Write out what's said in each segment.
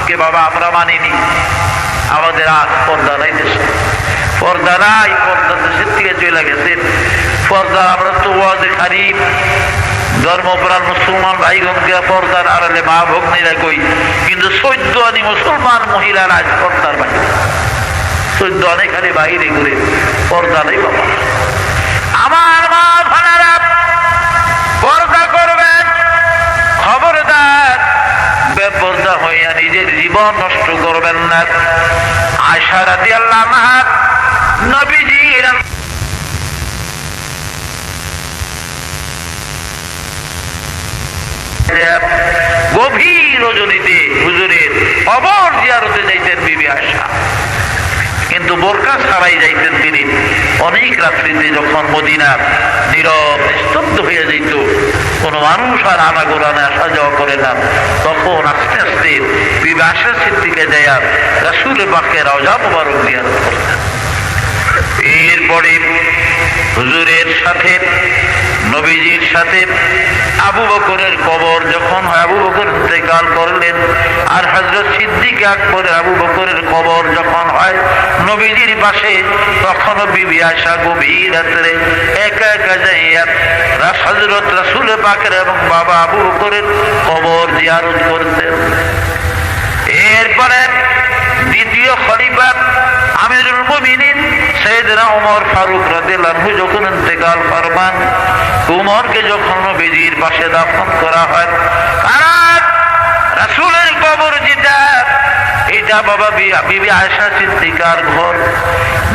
আজকে বাবা আমরা মানিনি, আমাদের আর পর্দা নাই দেশে, পর্দা নাই, পর্দা দেশের থেকে চলে গেছে পর্দা। আমরা তো ওয়াজে খারিফ ধর্মপ্রাণ মুসলমান ভাইগণকে পর্দার আড়ালে মা ভগ্নীরা কই, কিন্তু 14 আনি মুসলমান মহিলারা আজ পর্দার বাইরে, 14 আনে খালি বাইরে ঘুরে, পর্দা নেই বাবা। আমার মা ভানারা পর্দা করবেন, খবরদার বেপর্দা হইয়া নিজের জীবন নষ্ট করবেন না। আয়েশা রাদিয়াল্লাহু আনহা নবীজির গভীর রজনীতে হুজুরের কবর জিয়ারতে যাইতেন বিবি আয়েশা, কিন্তু বোরকা ছাড়াই যাইতেন তিনি। অনেক রাত্রিতে যখন মদিনার নীরব নিস্তব্ধ হয়ে যেত, কোনো মানুষ আর আনাগোড়ানে আসা যাওয়া করে না, তখন আস্তে আস্তে বিবি আয়েশা সিদ্দিকা যাইয়া রাসূল পাকের রওজা মুবারক জিয়ারত করতেন। এরপরে হুজুরের সাথে নবীজির সাথে আবু বকরের কবর যখন হয়, আবু বকর ইন্তেকাল করলেন, আর হযরত সিদ্দিক আকবর আবু বকরের কবর যখন হয় নবীজির পাশে, তখন বিবি আয়েশা গভীর রাত্রে একা একা যাইয়া হযরত রাসূল পাকের এবং বাবা আবু বকরের কবর জিয়ারত করতেন। এরপরে দ্বিতীয় খলিফা আমিরুল মুমিনিন সাইয়েদনা ওমর ফারুক রাদিয়াল্লাহু আনহু যখন ইন্তেকাল ফরমান, ওমরকে যখন নবীজির পাশে দাফন করা হয়, আর রাসূলের কবর যেটা, এটা বাবা বিবি আয়েশা সিদ্দিকার ঘর।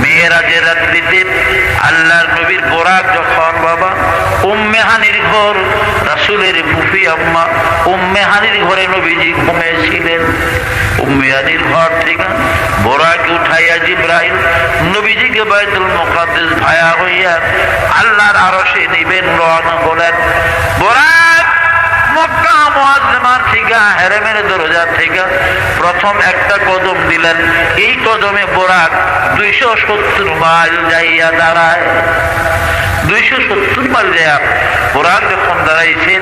মেরাজের রাত্রিতে আল্লাহর নবীর বোরাক যখন বাবা উম্মে হানির ঘর, রাসূলের ফুফি আম্মা উম্মে হানির ঘরে নবীজি ঘুমিয়েছিলেন। উম্মে হানির ঘর থেকে বোরাক উঠাইয়া জিবরাইল নবীজিকে বাইতুল মুকাদ্দাস ভায়া হইয়া আল্লাহর আরশে নিবেন রওনা হলেন। বোরাক মক্কা মুআজ্জামার থেকে হেরেমের দরজা থেকে প্রথম একটা কদম দিলেন, এই কদমে বোরাক 270 মাইল যাইয়া দাঁড়ায়। 270 মাইল যাইয়া বোরাক যখন দাঁড়াইছেন,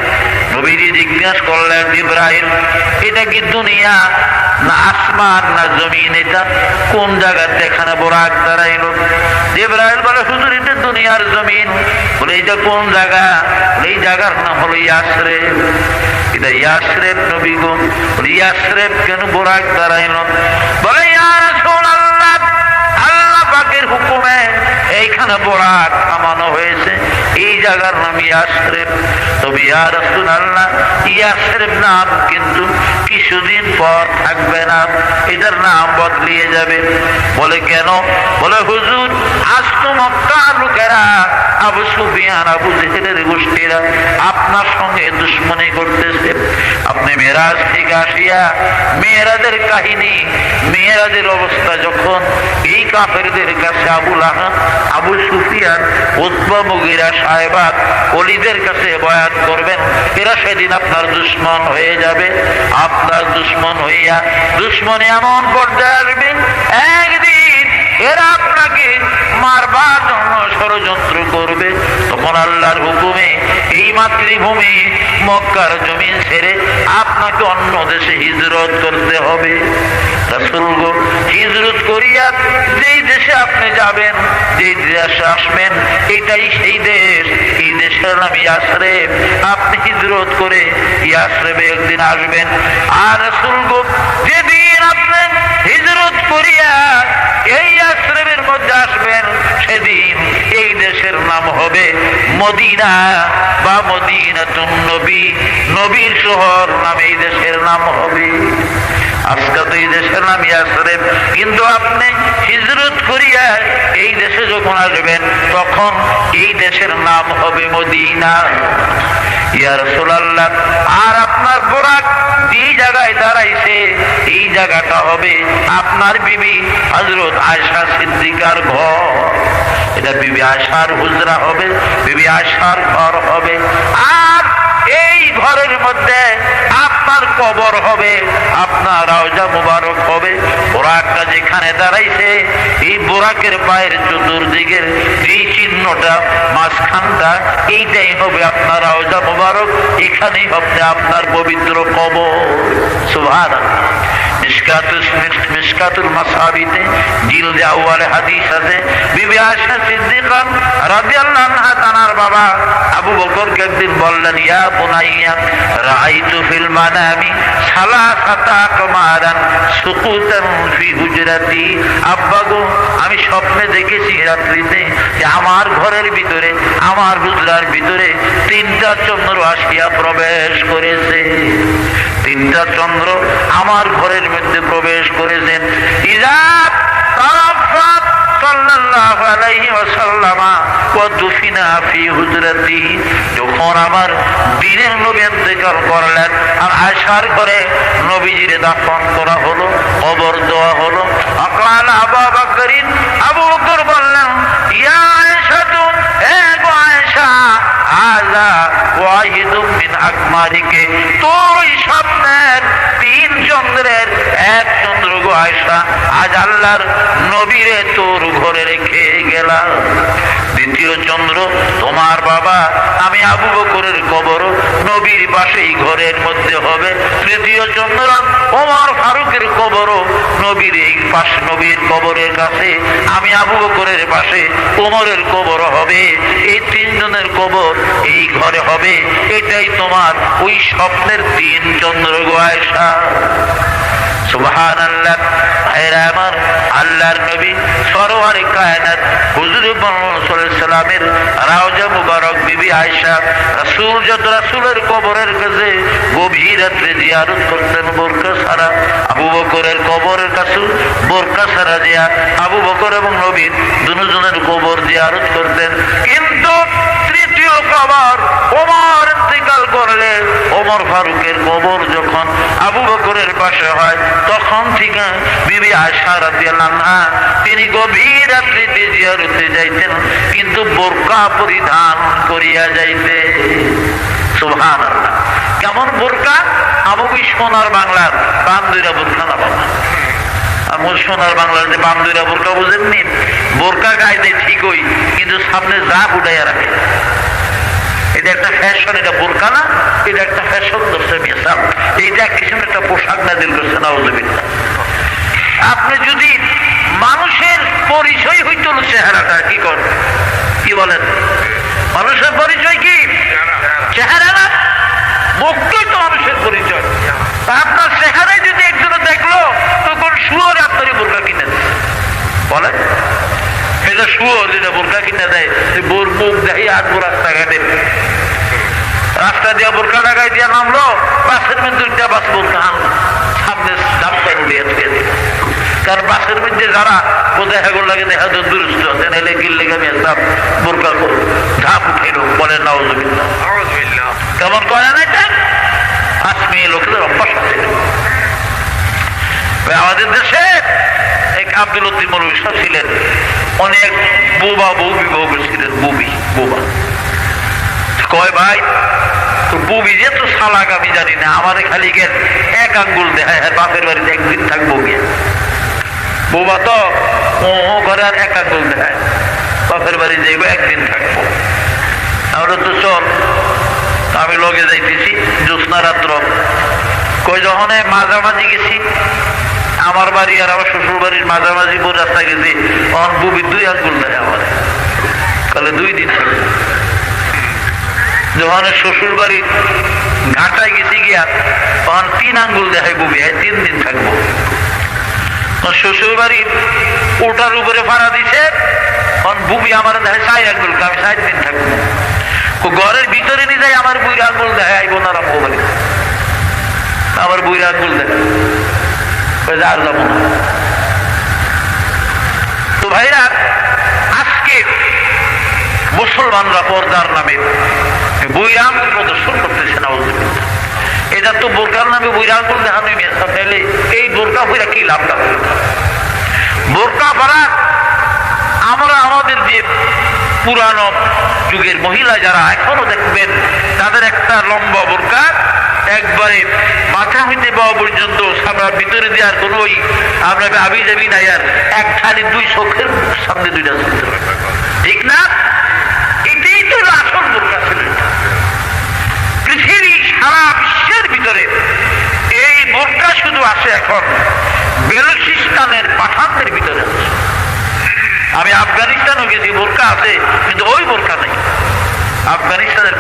নবীজি জিজ্ঞাসা করলেন, জিবরাইল এটা কি দুনিয়া না আসমান না জমিন, এটা কোন জায়গাতে এখানে বোরাক দাঁড়াইল? জিবরাইল বলে, হুজুর এটা দুনিয়ার জমিন। বলে এটা কোন জায়গা? বলে এই জায়গার নাম হলো ইয়াসরিব। এটা ইয়াসরিব নবী গো। বলে ইয়াসরিব কেন বোরাক দাঁড়াইল? বলে ইয়া রাসূলুল্লাহ, আল্লাহ পাকের হুকুমে এইখানে বোরাক থামানো হয়েছে, এই জায়গার নাম ইয়াসরিব। তবে ইয়া রাসূলুল্লাহ, ইয়াসরিব নাম কিন্তু কিছুদিন পর থাকবে না, এটার নাম বদলিয়ে যাবে। বলে কেন? বলে হুজুর আজ তো মক্কার লোকেরা আবু সুফিয়ান আবু জেহেলের গোষ্ঠীরা আপনার সঙ্গে দুশমনি করতেছে। আপনি মেরাজ থেকে আসিয়া মেরাজের কাহিনী, মেরাজের অবস্থা যখন এই কাফেরদের কাছে আবু লাহাব আবু সুফিয়ান উতবা মুগিরা সাহেবাত ওলিদের কাছে বয়ান করবেন, এরা সেদিন আপনার দুশমন হয়ে যাবে। আপনার দুশমন হইয়া দুশমনে এমন পর্যায়ে আসবে, একদিন এরা আপনাকে মারবার জন্য ষড়যন্ত্র করবে। তখন আল্লাহর হুকুমে এই মাতৃভূমি মক্কার জমিন ছেড়ে আপনাকে অন্য দেশে হিজরত করতে হবে। রাসূল গো, হিজরত করিয়া যেই দেশে আপনি যাবেন, যেই দেশে আসবেন, এটাই সেই দেশ। এই দেশের নাম ইয়াসরিব। আপনি হিজরত করে ইয়াসরিবে একদিন আসবেন। আর রাসূল গো, যেদিন আপনি হিজরত করিয়া এই ইয়াসরিবের মধ্যে আসবেন, সেদিন এই দেশের নাম হবে মদিনা বা মদিনাতুন নবী, নবীর শহর নামে এই দেশের নাম হবে। আজকে তো এই দেশের নাম ইয়াসরিব, কিন্তু আপনি হিজরত করিয়া এই দেশে যখন আসবেন, তখন এই দেশের নাম হবে মদিনা। ইয়া রাসূলুল্লাহ, আর আপনার বোরাক যে জায়গায় দাঁড়াইছে, এই জায়গাটা হবে আপনার বিবি হযরত আয়েশা সিদ্দিকার ঘর। এটা বিবি আয়েশার হুজরা হবে, বিবি আয়েশার ঘর হবে। আর এই ঘরের মধ্যে আপনার কবর হবে, আপনার রওজা মুবারক হবে। বোরাকটা যেখানে দাঁড়াইছে, এই বোরাকের পায়ের চতুর্দিকের এই চিহ্নটা, মাঝখানটা, এইটাই হবে আপনার রওজা মুবারক। এখানেই হবে আপনার পবিত্র কবর। সুবহানাল্লাহ। মিশকাতুল মাসাবিতে জিলদে আউয়ালে হাদিস আছে, বিবি আয়েশা সিদ্দিকা রাদিয়াল্লাহু আনহা তানার বাবা আবু বকরকে একদিন বললেন, ইয়া বুনাইয়া রাআইতু ফিল মানামি সালাসাতা আকমারান সুকুতান ফি হুজরাতি। আব্বা গো, আমি স্বপ্নে দেখেছি রাত্রিতে যে আমার ঘরের ভিতরে, আমার হুজরার ভিতরে তিনটা চন্দ্র আসিয়া প্রবেশ করেছে। তিনটা চন্দ্র আমার ঘরের মধ্যে প্রবেশ করেছেন। ইযা তারাফাত সাল্লাল্লাহু আলাইহি ওয়াসাল্লাম ওয়া দুফিনা ফি হুজরাতি, যখন আমার দিনের নবী ইন্তেকাল করলেন আর আয়েশার ঘরে নবীজিরে দাফন করা হলো, কবর দেওয়া হলো। আকাল আবু বকরিন, আবু বকর বললেন, ইয়া আয়েশা, তো হে গো আয়েশা, আযা ওয়াহিদুম মিন আকমারিকে, তোর স্বপ্নের তিন চন্দ্রের এক চন্দ্র গো আয়েশা, আজ আল্লাহর নবীরে তোর ঘরে রেখে গেলাম। দ্বিতীয় চন্দ্র তোমার বাবা আমি আবু বকরের কবর নবীর পাশেই ঘরের মধ্যে হবে। তৃতীয় চন্দ্র ওমর ফারুকের কবর নবীর এই পাশ, নবীর কবরের কাছে আমি আবু বকরের পাশে ওমরের কবর হবে। এই তিনজনের কবর এই ঘরে হবে। এটাই তোমার ওই স্বপ্নের তিন চন্দ্র গো আয়েশা। সুবহানাল্লাহ। ভাইরা আমার, আল্লাহর নবী সরওয়ারে কায়নাত হুজুর সাল্লাল্লাহু আলাইহি সাল্লামের রাওজা মুবারক বিবি আয়েশা রাসূলের কবরের কাছে গভীর রাতে জিয়ারত করতেন বোরকা ছাড়া। আবু বকরের কবরের কাছে বোরকা ছাড়া দিয়া আবু বকর এবং নবীর দুজনের কবর জিয়ারত করতেন। কিন্তু তৃতীয় কবর ওমর ইন্তেকাল করলে, ওমর ফারুকের কবর যখন আবু বকরের পাশে হয়, তখন থেকে বিবি আয়েশা রাদিয়াল্লাহু আনহা তিনি গভীর রাত্রিতে জিয়ারতে যাইতেন, কিন্তু বোরকা পরিধান করিয়া যাইতে। সুবহানাল্লাহ। কেমন বোরকা? আমাকে সোনার বাংলার বান্দুরা বোরকা না বাবা, আমার সোনার বাংলার যে বান্দুরা বোরকা বুঝেননি, বোরকা গায়ে দেয় ঠিকই, কিন্তু সামনে যা উঠাইয়া রাখে। এটা একটা ফ্যাশন, এটা বোরকা না, এটা একটা ফ্যাশন ধরছে মেসাব। এইটা কিসের একটা পোশাক নাজিল করছে নাউযুবিল্লাহ। আপনি যদি মানুষের পরিচয় হইতো চেহারাটা, কি কর, কি বলেন? মানুষের পরিচয় কি? চেহারা না, মুখটাই তো মানুষের পরিচয়। আপনার চেহারায় যদি একজনে দেখলো, তখন শুয়োর আপনারই বোরকা কিনে দেয়। বলেন, এটা শুয়োর যেটা বোরকা কিনে দেয়, বোর মুখ দেখি আটবো রাস্তাঘাটে, রাস্তা দিয়া বোরকা লাগাই দিয়া নামলো, বাসের মধ্যে বাস বোরকা আনলো, সামনে ডাক্তার উঠিয়ে দিয়ে দিল। কারণ বাসের মধ্যে যারা দেখা করলে দেখা তো দুরুস্ত আছে, নাহলে গিল্লে গামে সব বোরকা ধাপ উঠেল বলে নাউযুবিল্লাহ। কেমন করে না এটা? আজমি লোকদের অভ্যাস আছে। আমাদের দেশে এক আব্দুল লতিফ মৌলভী সাহেব ছিলেন, অনেক বোবা বউ বিবাহ করেছিলেন। বোবা কয় ভাই, তো বুবি যে তো সালাক আমি জানি না, আমাদের খালি গেল এক আঙ্গুল দেখায়, বাপের বাড়িতে একদিন থাকবো গিয়ে। বোবা তো ও করে আর এক আঙ্গুল দেখায়, বাপের বাড়ি যাইবো একদিন থাকবো। আমরা তো চল, আমি লগে যাইতেছি জ্যোৎস্না রাত্র, কই যখন মাঝামাঝি গেছি, আমার বাড়ি আর আমার শ্বশুর বাড়ির মাঝামাঝি বোর রাস্তা গেছি, তখন বুবি দুই আঙ্গুল দেয় আমার, তাহলে 2 দিন থাকবো। যখন শ্বশুর বাড়ির ঘাটায় গেছি গিয়া, তখন 3 আঙ্গুল দেখায় বুবি, 3 দিন থাকবো। শ্বশুর বাড়ির ওটার উপরে ভাড়া দিছে, তখন বুবি আমার দেখায় 4 আঙ্গুল, আমি 4 দিন থাকবো। ঘরের ভিতরে নিয়ে যায়, আমার বুড়ি আঙ্গুল দেখায় আইব না রাখবো বলে, আমার বুড়ি আঙ্গুল দেখায় আর যাবো না। তো ভাইরা, আজকে মুসলমানরা পর্দার নামে বুইরা আঙ্গুল প্রদর্শন করতেছে না। এটা তো বোরকার নামে বুইরা আঙ্গুল দেখানো মেসা ফেলে, এই বোরকা বুইরা কি লাভটা হলো? বোরকা পরা আমরা আমাদের যে পুরানো যুগের মহিলা যারা এখনো দেখবেন, তাদের একটা লম্বা বোরকা একবারে মাথা হইতে পাওয়া পর্যন্ত, আমরা ভিতরে দেওয়ার কোনো আমরা আবি যাবি নাই, আর এক খালি 2 চোখের সামনে 2টা চোখ, ঠিক না? এটাই তো আসল বোরকা ছিল। পৃথিবী সারা বিশ্বের ভিতরে এই বোরকা শুধু আছে এখন বেলুচিস্তানের পাঠানদের ভিতরে আছে। আমি আফগানিস্তানও গেছি, বোরকা আছে, কিন্তু ওই বোরকা নেই। আফগানিস্তানের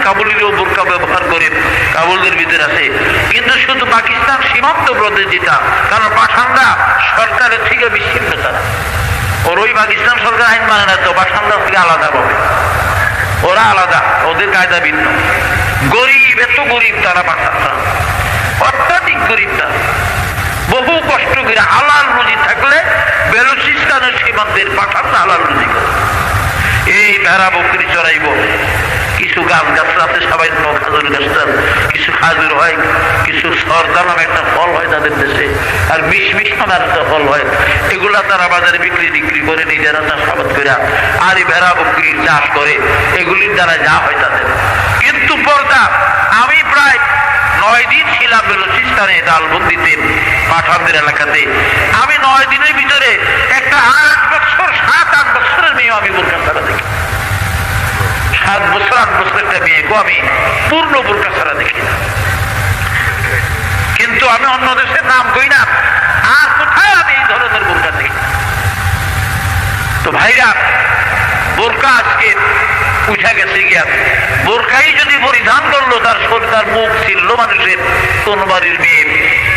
কাবুলিরও বোরকা ব্যবহার করে কাবুলদের ভিতরে আছে, কিন্তু শুধু পাকিস্তান সীমান্ত প্রদেশ যেটা, কারণ পাঠানরা সরকারের থেকে বিচ্ছিন্ন তারা। ওর ওই পাকিস্তান সরকার আইন মানে না, তো পাঠানরা থেকে আলাদা পাবে, ওরা আলাদা, ওদের কায়দা ভিন্ন। গরিব, এত গরিব তারা, পাঠানরা অত্যাধিক গরিব তারা। বহু কষ্ট করে হালাল রুজি থাকলে বেলুচিস্তানের সীমান্তের পাঠানরা হালাল রুজি করে। এই ভেড়া বকরি চড়াইব, কিছু গাছ গাছরা আছে সবাই, খাজুর গাছটা কিছু খাজুর হয়, কিছু সরদা নামে একটা ফল হয় তাদের দেশে, আর মিশমিশ নামের একটা ফল হয়, এগুলা তারা বাজারে বিক্রি করে নিজেরা চাষাবাদ করে আর এই ভেড়া বকরির চাষ করে, এগুলির দ্বারা যা হয় তাদের। কিন্তু পর্দা, আমি প্রায় 9 দিন ছিলাম বেলুচিস্তানে দালবন্দিতে, পাঠানদের এলাকাতে। আমি 9 দিনের ভিতরে একটা 8 বছর 7-8 বছরের মেয়ে আমি বোরকা ছাড়া দেখি। 7 বছর 8 বছর একটা মেয়েকে আমি পূর্ণ বোরকা ছাড়া দেখি না। কিন্তু আমি অন্য দেশের নাম কই না, আর কোথায় আমি এই ধরনের বোরকা দেখি। তো ভাইরা, বোরকা আজকে উঠা গেছে গিয়া, বোরকাই যদি পরিধান করলো, তার মুখ ছিল মানুষের, কোন বাড়ির মেয়ে,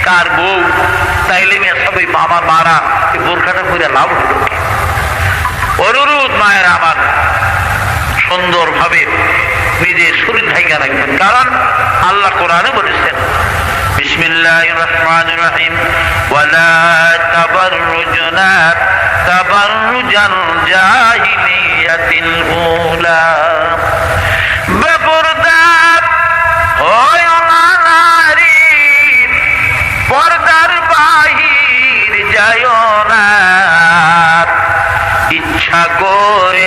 কার বউ, তাইলে মেয়ে সবাই আমার মারা এই বোরকাটা করে লাভ হলো। অনুরোধ মায়ের আমার, সুন্দরভাবে নিজের শরীর ঢাকা রাখবেন, কারণ আল্লাহ কোরআনে বলেছেন, বিসমিল্লাহির রহমানির রহিম, ওয়ালা তাবাররুজনা তাবাররুজাল জাহিলিয়াতিল উলা, বেপরদা হয় না নারী, পর্দার বাহির যায় না, ইচ্ছা করে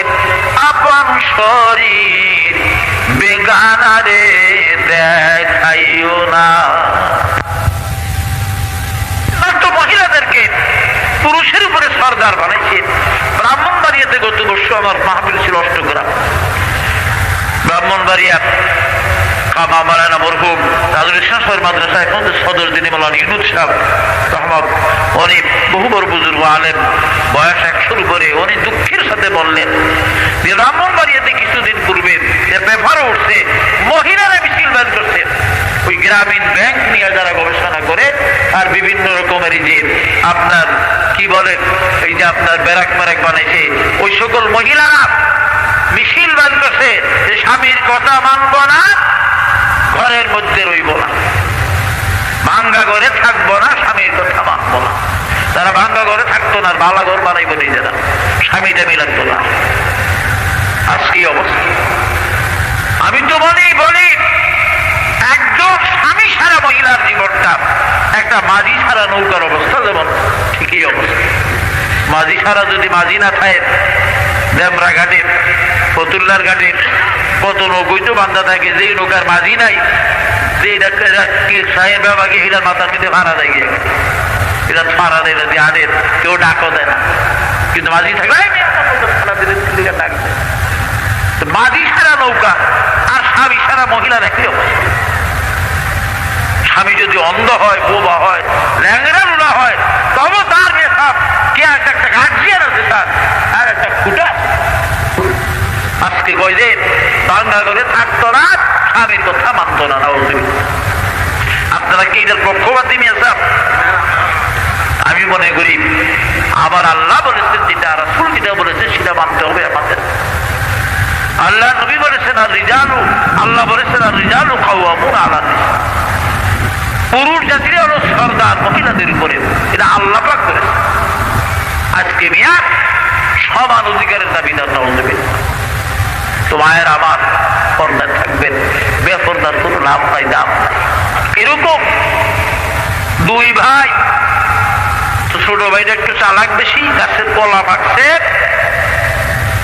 আপন শরীর বেগানারে দেখাইও না। তো মহিলাদেরকে পুরুষের উপরে সরদার বানাইছে। ব্রাহ্মণবাড়িয়াতে গত বর্ষ আমার মাহফিল ছিল অষ্টগ্রাম। ব্রাহ্মণবাড়িয়া কামা মারানা মরহুম তাজুল ইসলাম সাহেব মাদ্রাসা, এখন সদর দিনে মাওলানা ইউনুস সাহেব রহমত, উনি বহু বড় বুজুর্গ আলেম, বয়স 100-র উপরে। উনি দুঃখের সাথে বললেন যে ব্রাহ্মণবাড়িয়াতে কিছুদিন পূর্বে যে পেপারও উঠছে, মহিলারা মিছিল বের করছে, ওই গ্রামীণ ব্যাংক নিয়ে যারা গবেষণা করে আর বিভিন্ন রকমের যে আপনার কি বলে, এই যে আপনার ব্যারাক ম্যারাক বানাইছে, ওই সকল মহিলারা মিছিল বের করছে যে স্বামীর কথা মানব না, ঘরের মধ্যে রইব না, ভাঙ্গা ঘরে থাকবো না, স্বামীর কথা মানব না। তারা ভাঙ্গা ঘরে থাকতো না, বালা ঘর বানাইব নিজেরা, স্বামীটা মিলাতো না। আজকে অবস্থা। আমি তো বলি একদম স্বামী ছাড়া মহিলার জীবনটা একটা মাঝি ছাড়া নৌকার অবস্থা, যেমন ঠিকই অবস্থা। মাঝি ছাড়া যদি মাঝি না থাকে, ডেমরা ঘাটে, ফতুল্লার ঘাটে কত নৌকই তো বান্ধা থাকে, যেই নৌকার মাঝি নাই, যে সাহেব বাবাকে এটার মাথার মধ্যে ভাড়া দেয় গিয়ে, এটা ভাড়া দেয় না, আনের কেউ ডাকও দেয় না, কিন্তু মাঝি থাকলে ডাকবে। মাঝি ছাড়া নৌকা আর স্বামী ছাড়া মহিলার একই অবস্থা। স্বামী যদি অন্ধ হয়, বোবা হয়, ল্যাংড়া লুলা হয়, তবে তার মেসাব কে একটা গার্জিয়ান আছে, তার আর একটা খুঁটা। আজকে কয় যে বাংলা করে থাকতো না, স্বামীর কথা মানত না। আপনারা কি এটার পক্ষপাতী মেসাব? আমি মনে করি আবার আল্লাহ বলেছেন যেটা, রাসূল যেটা বলেছেন সেটা মানতে হবে আমাদের। আল্লাহ নবী বলেছেন আর রিজালু, আল্লাহ বলেছেন আর রিজালু কাওয়ামুন আলা নিসা, পুরুষ জাতিরা হলো সরদার মহিলাদের উপরে, এটা আল্লাহ পাক করেছেন। আজকে মিয়া সমান অধিকারের দাবিদার নজবে। তো মায়ের আমার পর্দায় থাকবেন, বেপর্দার কোনো লাভ নাই, দাম নাই। এরকম 2 ভাই, তো ছোট ভাইটা একটু চালাক বেশি, গাছের কলা পাকছে,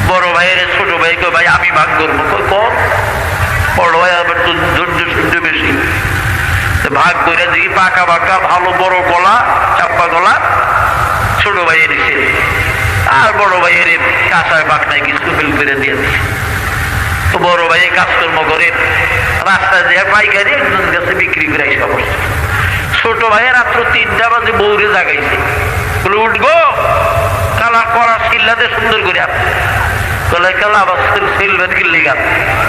বড় ভাইয়ের ছোট ভাইকে ভাই আমি ভাগ করবো, কম। বড় ভাই আবার তো ধৈর্য সহ্য বেশি, ভাগ করে দেখি পাকা পাকা ভালো বড় কলা, চাপ্পা কলা ছোট ভাইয়ের দিছে, আর বড় ভাইয়ের কাঁচায় পাকনায় কিছু ফেল করে দিয়েছে। তো বড় ভাই কাজকর্ম করে রাস্তায় দিয়ে পাইকারি একজন কাছে বিক্রি করে এসে অবস্থা। ছোট ভাই রাত্র 3টা বাজে বৌরে জাগাইছে, বলে উঠবো কালা করা শিল্লাতে সুন্দর করে বলে কালা আবার সিলবেন কিনলে গান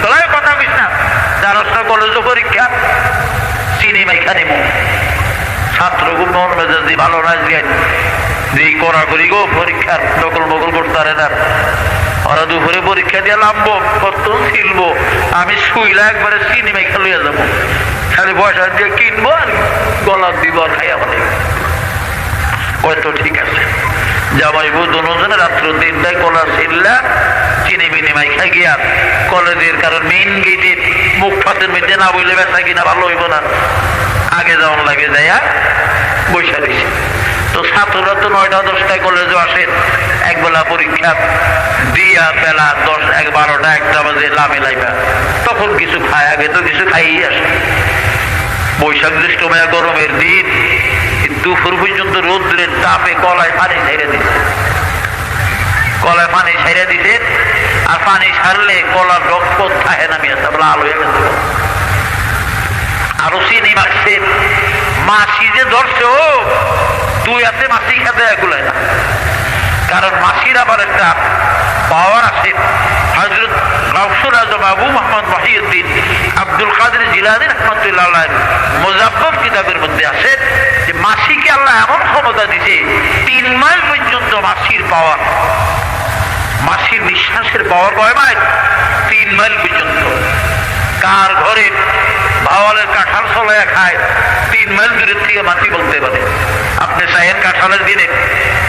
তোলা কথা কইস না, জানাস না কলেজও পরীক্ষা চিনি মাইখা নিব। ছাত্র খুব মন মেজাজি ভালো না যে করা করি গো পরীক্ষার নকল মকল করতে পারে না। ওরা দুপুরে পরীক্ষা দিয়ে নামবো কত ছিলবো, আমি শুইলা একবারে চিনি মাইখা লইয়া যাবো, খালি পয়সা দিয়ে কিনবো আর গলা দিব আর খাইয়া বলে ওই তো ঠিক আছে। জামাইবু দুজনে রাত্র 3টায় কলা ছিল্লা চিনি বিনিময় খাই গিয়া কলেজের কারণ মেইন গেটে মুখ ফাতের মধ্যে না বইলে বেচা কিনা ভালো হইব না, আগে যেমন লাগে যাইয়া বৈশা দিছে। তো ছাত্ররা তো 9টা 10টায় কলেজে আসেন, একবেলা পরীক্ষা দিয়া বেলা 10, 12টা 1টা বাজে লামে লাইবা, তখন কিছু খায়, আগে তো কিছু খাইই আসে। বৈশাখ জ্যৈষ্ঠ মায়া গরমের দিন দুপুর পর্যন্ত রৌদ্রের তাপে কলায় পানি ছেড়ে দিচ্ছে, কলায় পানি ছেড়ে দিছে, আর পানি ছাড়লে কলার রক্ত থাকে নামিয়ে লাল হয়ে গেছে। আরো চিনি মারছে, মাছি যে ধরছে ও 2 হাতে মাছি খেতে এগুলায় না, কারণ মাছির আবার একটা পাওয়ার আছে। হযরত গাউসুল আজম আবু মুহাম্মদ মহিউদ্দিন আব্দুল কাদের জিলানী রাহমাতুল্লাহ আলাইহি মুজাফফর কিতাবের মধ্যে আছে যে মাছিকে আল্লাহ এমন ক্ষমতা দিছে 3 মাইল পর্যন্ত মাছির পাওয়ার, মাছির নিঃশ্বাসের পাওয়ার কয় মাইল? 3 মাইল পর্যন্ত। কার ঘরে ভাওয়ালের কাঁঠাল ছলাইয়া খায় 3 মাইল দূরের থেকে মাছি বলতে পারে। আপনি চাইেন কাঁঠালের দিনে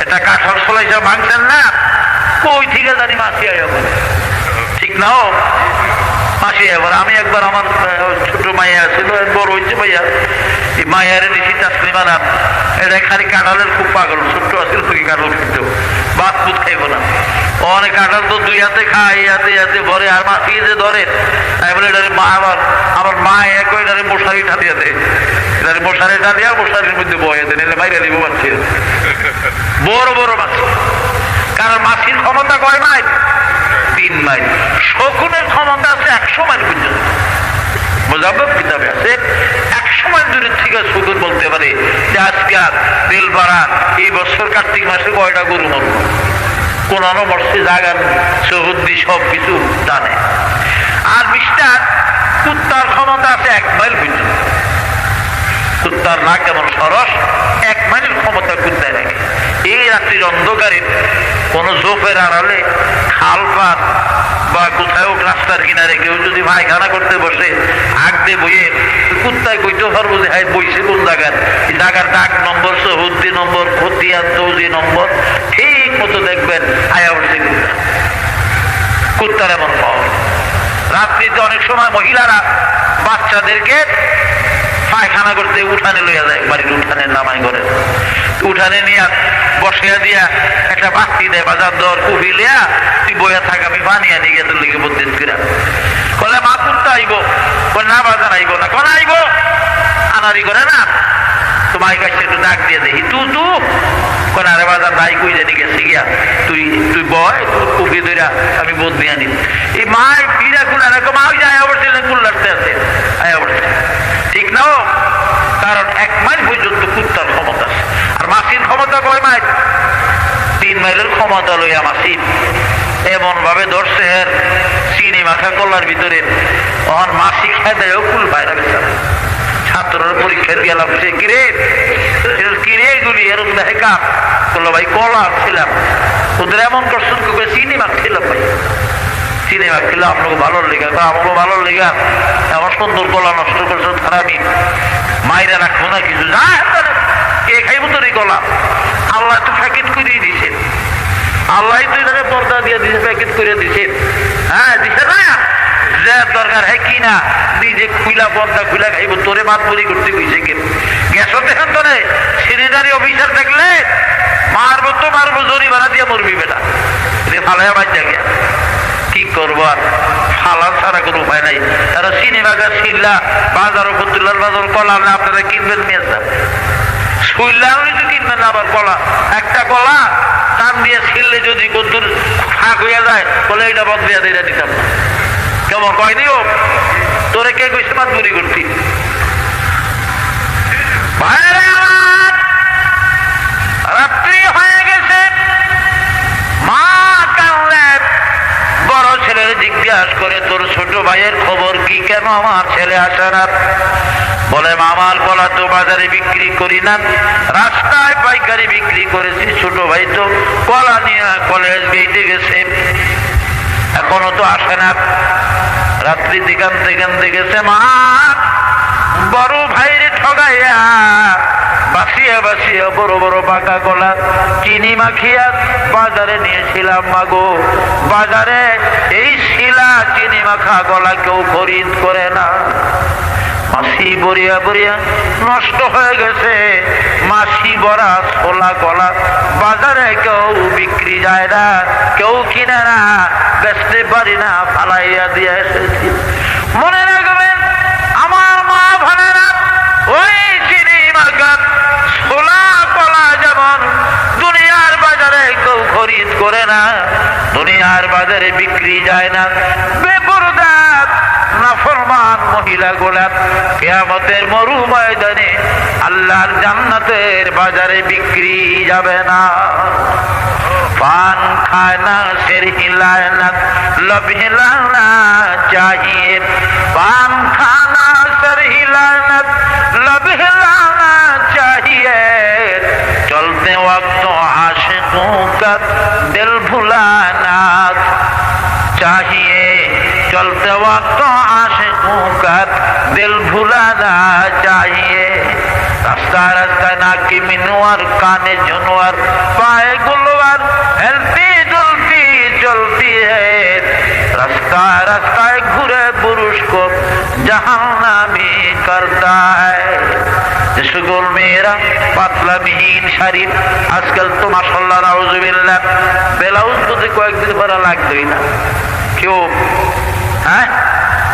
এটা কাঁঠাল ছলাইছে ভাঙছেন না, কই থেকে জানি মাছি আয়া বলে, ঠিক না? মাছি এবার আমি একবার আমার ছোট মাইয়া ছিল, বড় হয়েছে ভাইয়া, এই মায়ের নিশি তাসলিমা নাম, এটা খালি কাঁঠালের খুব পাগল, ছোট্ট আসলে কাঁঠাল খেতে বাদ বুধ খাইব না, অনেক কাঁঠাল তো 2 হাতে খায়, হাতে হাতে ভরে, আর মাছি যে ধরে তাই বলে এটারে মা আমার মা এক এটারে মশারি ঠালিয়া দেয়, এটারে মশারি ঠালিয়া মশারির মধ্যে বয়ে দেন, এলে বাইরে দিব মাছি, বড় বড় মাছ। কারণ মাছির ক্ষমতা কয় মাইল? 3 মাইল। শকুনের ক্ষমতা আছে 100 মাইল পর্যন্ত, মুজাফফর কিতাবে আছে 100 মাইল দূরের থেকে শকুন বলতে পারে যে আজকে তেল বাড়া এই বছর কার্তিক মাসে কয়টা গরু মরল, কোন মরছে জাগান সহুদ্দি সব কিছু জানে। আর মিস্টার কুত্তার ক্ষমতা আছে 1 মাইল পর্যন্ত, কুত্তার নাক কেমন সরস, 1 মাইলের ক্ষমতা কুত্তায় রাখে। এই রাত্রির অন্ধকারে কোন জোফের আড়ালে খাল পাত বা কোথাও রাস্তার কিনারে কেউ যদি পায়খানা করতে বসে আগ দিয়ে বইয়ে, কুত্তায় কইতে পারবো যে হ্যাঁ বইছে কোন জায়গার, এই জায়গার ডাক নম্বর, সহুদ্দি নম্বর, খতিয়ান, চৌধুরী নম্বর ঠিক মতো দেখবেন আয়া উঠছে কুত্তা। কুত্তার এমন পাওয়া। রাত্রিতে অনেক সময় মহিলারা বাচ্চাদেরকে পায়খানা করতে উঠানে লইয়া যায়, বাড়ির উঠানে নামাই করে, উঠানে নিয়ে বসিয়া দিয়া একটা বাতি দেয়, বাজার দর কুপি লিয়া তুই বইয়া থাক, আমি পানি আনি গিয়ে তোর লিখে বদিস কিরা কলে মা কুত্তা আইব, না বাজার আইব না, কোন আইব আনারি করে না, তোমার কাছে একটু ডাক দিয়ে দেখি তু কোন আরে বাজার নাই কই জানি গেছি গিয়া, তুই বয় কুপি ধরা আমি বদলি আনি। এই মা পিড়া কুলা এরকম আই যায় অবশ্যই কুল লাগতে আছে আয়া অবশ্যই, ঠিক না? কারণ 1 মাইল পর্যন্ত কুত্তার ক্ষমতা। আর মাছির ক্ষমতা কয় মাইল? 3 মাইলের ক্ষমতা লইয়া মাছি এমন ভাবে ধরছে এর চিনি মাখা কলার ভিতরে, তখন মাছি খেয়ে দেয় কুল পায় না। ছাত্ররা পরীক্ষা দিয়ে লাগছে, কিরে কিরে গুলি এরকম দেখে কাপ বললো ভাই কলা ছিলাম, ওদের এমন করছেন চিনি মাখছিলাম ভাই, চিনি মাখছিলাম আপনাকে ভালো লেগা, আমাকে ভালো লেগা, এমন সুন্দর কলা নষ্ট করছেন খারাপই, মাইরা রাখবো না কিছু, যা কে খাইব তোর এই কলা, আল্লাহ তো প্যাকেট করিয়ে দিছে, আল্লাহ তো এটাকে পর্দা দিয়ে দিছে, প্যাকেট করে দিছে, হ্যাঁ দিছে না, যে দরকার হয় কি না নিজে খুলা পর্দা খুলা খাইব, তোরে মাত বলি করতে কইছে কে? গ্যাসও দেখেন তো রে, সেনেটারি অফিসার দেখলে মারবো তো মারবো, জরিমানা দিয়ে মরবি বেটা, ফালাইয়া বাচ্চা গিয়া কি করবো আর, ফালা ছাড়া কোনো উপায় নাই। তারা সিনেমা গাছ ছিল্লা বাজার ফতুল্লার বাজার কলা না আপনারা কিনবেন নিয়ে যান, শুনলাম তো কিনবেন না, আবার কলা একটা কলা টান দিয়ে ছিললে যদি কদ্দুর ফাঁক হইয়া যায় বলে এটা বদলিয়া দিয়ে দিতাম না, কেমন কয় দিও তোরে কে কইছে মাত বুড়ি করতি ভাইরা আমার ছেলে আসে না। বলে মামার কলা তো বাজারে বিক্রি করি না, রাস্তায় পাইকারি বিক্রি করেছি। ছোট ভাই তো কলা নিয়ে কলেজ গেইতে গেছে, এখনো তো আসে না। রাত্রি দিগান্তে কান্তে গেছে, মা বড় ভাইরে ঠগাইয়া বাসিয়া বাসিয়া বড় বড় পাকা কলা চিনি মাখিয়া বাজারে নিয়েছিলাম। মাগো, বাজারে এই শিলা চিনি মাখা কলা কেউ খরিদ করে না। মাসি বরিয়া বরিয়া নষ্ট হয়ে গেছে, মাসি বড়া ছোলা কলা বাজারে কেউ বিক্রি যায় না, কেউ কিনে না, বেচতে পারি না, ফালাইয়া দিয়ে এসেছি। মনে রাখবেন আমার মা ভাড়া ওই চিনি মাখা ছোলা কলা যেমন দুনিয়ার বাজারে কেউ খরিদ করে না, দুনিয়ার বাজারে বিক্রি যায় না। বেপরদা নাফরমান মহিলা গোলাপ কিয়ামতের মরু ময়দানে আল্লাহর জান্নাতের বাজারে বিক্রি যাবে না। পান খানা সের হিলানা लब हिलाना चाहिए, पान खाना सर हिलाना लब हिलाना चाहिए, चलते वक्त आशिकों का दिल भुलाना चाहिए, चलते वक्त आशिकों का दिल भुलाना चाहिए। रास्ता रास्ता नाकी मिनवार काने झुनवार पाए गुलवार हेलती जुलती चलती है, रास्ता रास्ताয় ঘুরে পুরুষ को জাহান্নামী करता है। যে সকল মেয়েরা পাতলা মিহিন শাড়ি, আজকাল তো মাশাআল্লাহ নাউজুবিল্লাহ ব্লাউজ তো কয়েকদিন পরা লাগবেই না কেউ। হ্যাঁ,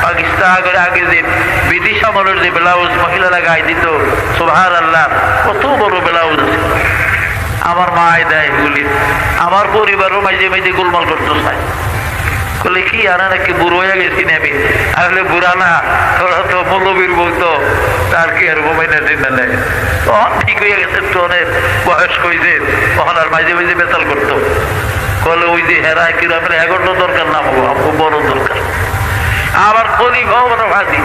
পাকিস্তান আগে যে বিদেশ আমলের যে ব্লাউজ মহিলারা গায়ে দিত, সুবহানাল্লাহ, কত বড় ব্লাউজ। আমার মায় দেয় এগুলি, আমার পরিবারও মাঝে মাঝে গোলমাল করতে চায়, বলে কি আনা নাকি বুড়ো হয়ে গেছি নেবে। আসলে বুড়া না, তোরা তো মৌলবীর বই, তো তার কি আর মোবাইল টেন্ডা নেয়, তখন ঠিক হয়ে গেছে, তো অনেক বয়স কইছে, তখন আর মাঝে মাঝে বেতাল করতো। বলে ওই যে হেরায় কিরমের এগোনো দরকার না, আমাকে বড় দরকার। আবার খলিফাও বড় ভাজি,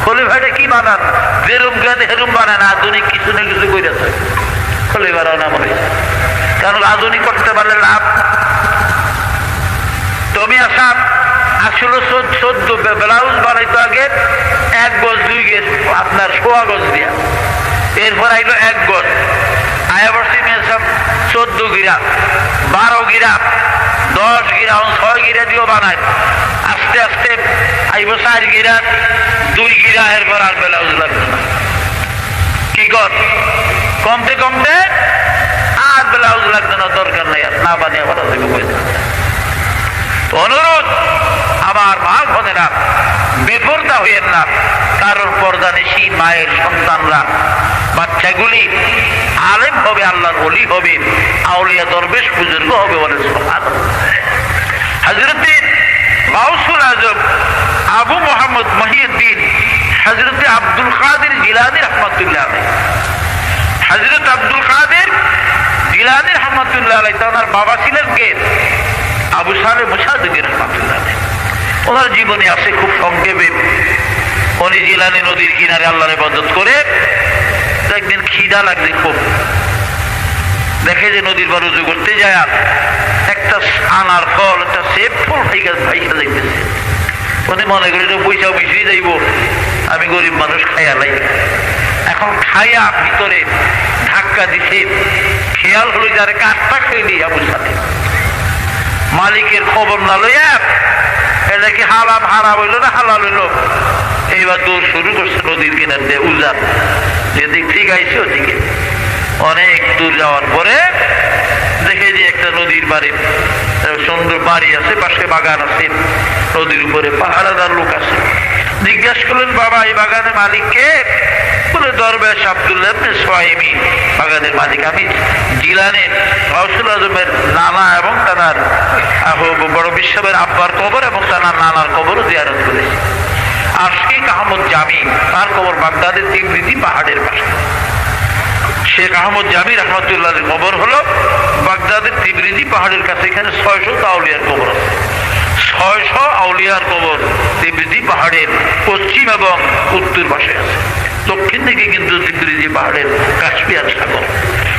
খলিফাটা কি বানান, যেরুম গান হেরুম বানান, আধুনিক কিছু না কিছু করেছে, খলিফারাও নাম হয়েছে। কারণ আধুনিক করতে পারলে লাভ। তুমি আসাম আসলে 14 ব্লাউজ বানাইতো আগে 1 গজ 2 গজ আপনার 1.5 গজ দিয়া, এরপর আইলো 1 গজ, আয়া বসে সব 14 গিরা 12 গিরা 10 গিরা 6 গিরা দিয়েও বানায়। আস্তে আস্তে আইব 4 গিরা 2 গিরা, এরপর আর ব্লাউজ লাগবে না। কি কর কমতে কমতে আর ব্লাউজ লাগবে না, দরকার নাই, আর না বানিয়ে বানা যাবে। অনুরোধ আমার মা বোনেরা, বেপরদা হইয়েন না, কারণ পর্দা নিশি মায়ের সন্তানরা বাচ্চাগুলি আলেম হবে, আল্লাহর ওলি হবে, আউলিয়া দরবেশ বুজুর্গ হবে। বলে সুবহানাল্লাহ। হযরত গাউসুল আজম আবু মুহাম্মদ মহিউদ্দিন হযরত আব্দুল কাদের জিলানী রাহমাতুল্লাহ আলাইহি, হযরত আব্দুল কাদের জিলানী রাহমাতুল্লাহ আলাইহি, তার বাবা ছিলেন কে? আবু সালে মুসাদ্দিক রাহমাতুল্লাহ। ওনার জীবনে আছে খুব সংক্ষেপে। উনি জিলানী নদীর কিনারে আল্লাহর ইবাদত করে একদিন খিদা লাগছে খুব, দেখে যে নদীর পার উজু করতে যায় একটা আনার ফল, একটা সেব ফল ভাইসা যাইতেছে। উনি মনে করি পয়সা মিশিয়ে যাইব, আমি গরিব মানুষ খাইয়া লাই। এখন খাইয়া ভিতরে ধাক্কা দিছে, খেয়াল হলো যারে কাঠটা খেয়ে নিই আবু সালে। মালিকের খবর না লইয়া এটা কি হারাম হারাম হইল না হালাল হইল, এইবার দৌড় শুরু করছে নদীর কিনার দিয়ে উজান, যেদিক থেকে আইছে ওদিকে। অনেক দূর যাওয়ার পরে দেখে যে একটা নদীর বাড়ি, সুন্দর বাড়ি আছে, পাশে বাগান আছে, নদীর উপরে পাহারাদার লোক আছে। জিজ্ঞাসা করলেন, বাবা এই বাগানের মালিক কে? বলে দরবেশ আব্দুল্লাহ ইবনে সুয়াইমি বাগানের মালিক। আমি জিলানী গাউসুল আজমের নানা এবং তার বড় বিশ্ববের আব্বার কবর এবং তার নানার কবরও জিয়ারত করেছি। আশিক আহমদ জামি, তার কবর বাগদাদের তিবরিজি পাহাড়ের পাশে। শেখ আহমদ জামি রহমতুল্লাহর কবর হলো বাগদাদের তিবরিজি পাহাড়ের কাছে। এখানে 600 আউলিয়ার কবর আছে। 600 আউলিয়ার কবর তিবরিজি পাহাড়ের পশ্চিম এবং উত্তর পাশে আছে। দক্ষিণ দিকে কিন্তু তিবরিজি পাহাড়ের কাশ্মীর সাগর।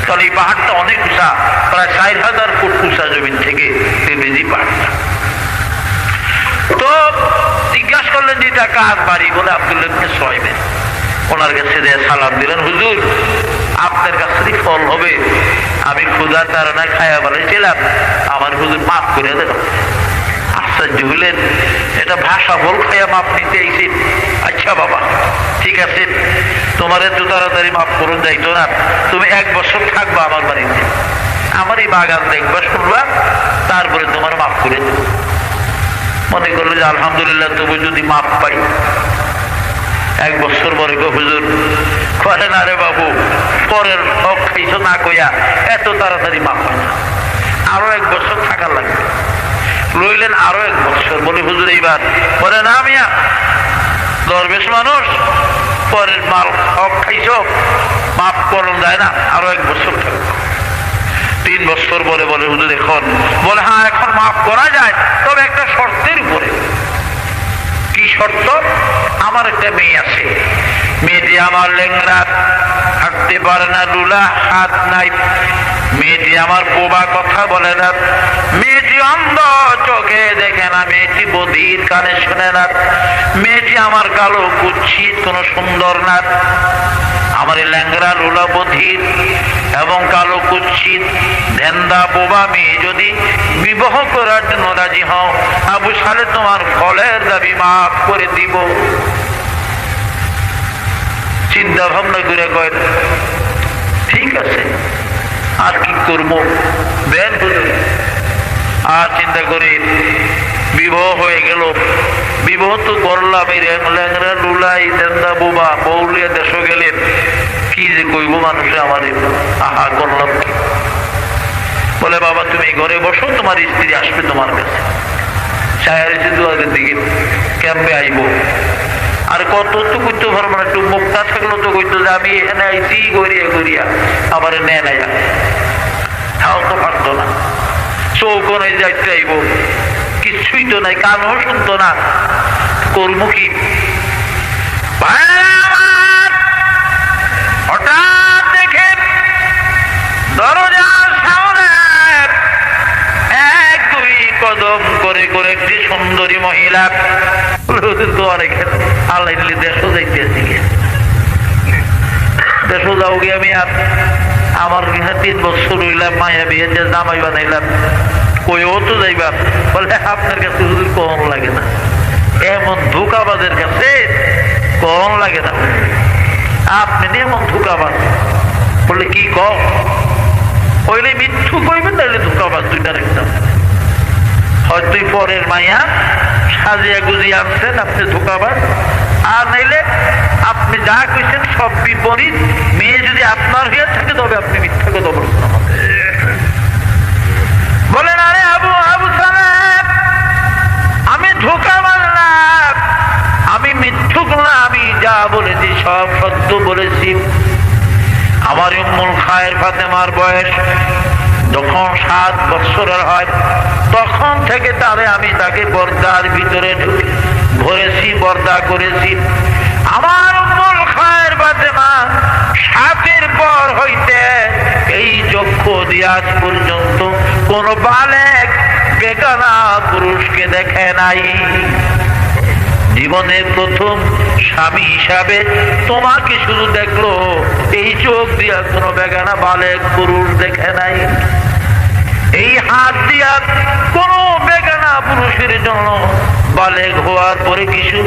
কারণ এই পাহাড়টা অনেক উঁচা, প্রায় 4000 ফুট উঁচা জমিন থেকে তিবরিজি পাহাড়টা। তো জিজ্ঞাসা করলেন যে এটা কার বাড়ি? বলে আব্দুল্লাহ ইবনে সুলাইমান। ওনার কাছে সালাম দিলেন, হুজুর আপনার কাছে ফল হবে, আমি ক্ষুধার তাড়না খায়া বলেছিলাম, আমার হুজুর মাফ করে দেন। আশ্চর্য হলেন, এটা ভাষা ফল খাইয়া মাপ নিতে আইসেন? আচ্ছা বাবা ঠিক আছে, তোমার এত তাড়াতাড়ি মাফ করুন যাইতো না, তুমি 1 বছর থাকবা আমার বাড়িতে, আমার এই বাগান দেখবা শুনবা, তারপরে তোমার মাফ করে দেব। মনে করলো যে আলহামদুলিল্লাহ তবু যদি মাপ পাই। 1 বছর পরে হুজুর করে না রে বাবু, পরের হক খাইছো না কইয়া এত তাড়াতাড়ি মাপ হয় না, আরো 1 বছর থাকার লাগবে। লইলেন আরো 1 বছর। বলে হুজুর এইবার? বলে না মিয়া, দরবেশ মানুষ, পরের মাল হক খাইছো, মাফ করুন যায় না, আরো 1 বছর থাকবে। 3 বছর পরে বলে হুজুর এখন? বলে হ্যাঁ এখন মাফ করা যায়, তবে একটা শর্তের উপরে। কি শর্ত? আমার একটা মেয়ে আছে, মেয়েটি আমার লেংরা, হাঁটতে পারে না, লুলা, হাত নাই। মেয়েটি আমার বোবা, কথা বলে না। মেয়েটি অন্ধ, চোখে দেখে না। মেয়েটি বধির, কানে শুনে না। মেয়েটি আমার কালো, কুৎসিত, কোনো সুন্দর না। আমার ল্যাংরা, লুলা, বধির এবং কালো, কুৎসিত, ধেন্দা, বোবা মেয়ে যদি বিবাহ করার জন্য রাজি হও, আবু সালে তোমার ফলের দাবি মাফ করে দিব। চিন্তা ভাবনা করে কয় ঠিক আছে, আর কি করবো, বেন হুজুর। আর চিন্তা করি বিবাহ হয়ে গেল। বিবাহ তো করলাম, এই ল্যাংরা, লুলাই, দেন্দা, বোবা বউলিয়া দেশ গেলেন, কি যে কইব মানুষে আমার, আহা করলাম কি? বলে বাবা তুমি ঘরে বসো, তোমার স্ত্রী আসবে তোমার কাছে। চায়ের দুয়ারের দিকে ক্যাম্পে আইব। আর কত তো করতে পারবো না, একটু মুক্তা থাকলো তো কইতো যে আমি এখানে আইসি গড়িয়া গড়িয়া, আবার নেয় না, তাও তো পারতো না। চৌকনে যাইতে আইব, কিছুই তো নাই, কানও শুনতো না, করবো কি? হঠাৎ দেখে দরজার সামনে 1-2 কদম করে করে একটি সুন্দরী মহিলা। আল্লাহ দিলে দেশও যাইতেছি, দেশও যাও গে। আমি আর আমার 3 বছর হইলাম, মায়া বিয়েতে জামাই বানাইলাম, কইও তো যাইবা? বলে আপনার কাছে হুজুর কম লাগে না, এমন ধোকাবাজের কাছে কম লাগে না, আপনি এমন ধোকাবাজ। বলে কি কম? কইলে মিথ্যু কইবেন, তাহলে ধোকাবাজ দুইটার একদম। হয়তো পরের মাইয়া সাজিয়া গুজিয়া আনছেন, আপনি ধোকাবাজ। আর নাইলে আপনি যা কইছেন সব বিপরীত। মেয়ে যদি আপনার হয়ে থাকে তবে আপনি মিথ্যা কথা বলছেন আমাদের। বলেন আরে আবু সালেম, আমি ধোকাবাজ না, আমি মিথ্যুক না, আমি যা বলেছি সব সত্য বলেছি। আমার উম্মুল খায়ের ফাতেমার বয়স যখন 7 বছরের হয়, তখন থেকে আমি তাকে পর্দার ভিতরে ভরেছি, পর্দা করেছি। আমার উম্মুল খায়ের ফাতেমা 7-এর পর হইতে এই চক্ষু দিয়াজ পর্যন্ত কোন বালেক বেগানা পুরুষকে দেখে নাই। জীবনের প্রথম স্বামী হিসাবে তোমাকে শুধু দেখলো, এই চোখ দিয়া কোন বেগানা বালেক পুরুষ দেখে নাই। এই হাত দিয়া কোন বেগানা পুরুষের জন্য বালেক হওয়ার পরে কিছু